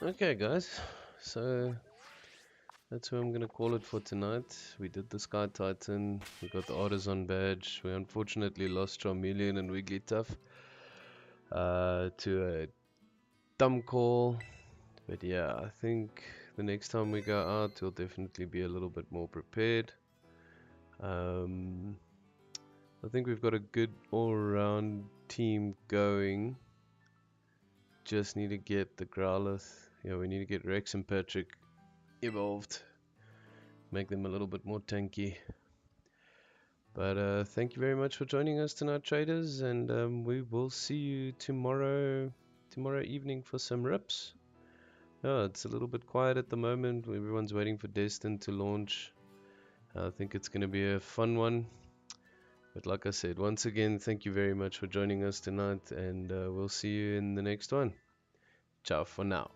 Okay, guys. So that's where I'm gonna call it for tonight. We did the Sky Titan. We got the Artisan badge. We unfortunately lost Charmeleon and Wigglytuff to a dumb call. But yeah, I think the next time we go out, we'll definitely be a little bit more prepared. I think we've got a good all-around team going. Just need to get the Growlithe. Yeah, we need to get Rex and Patrick evolved. Make them a little bit more tanky. But thank you very much for joining us tonight, traders, and we will see you tomorrow evening for some rips. Oh, it's a little bit quiet at the moment. Everyone's waiting for Destin to launch. I think it's going to be a fun one. But like I said, once again, thank you very much for joining us tonight, and we'll see you in the next one. Ciao for now.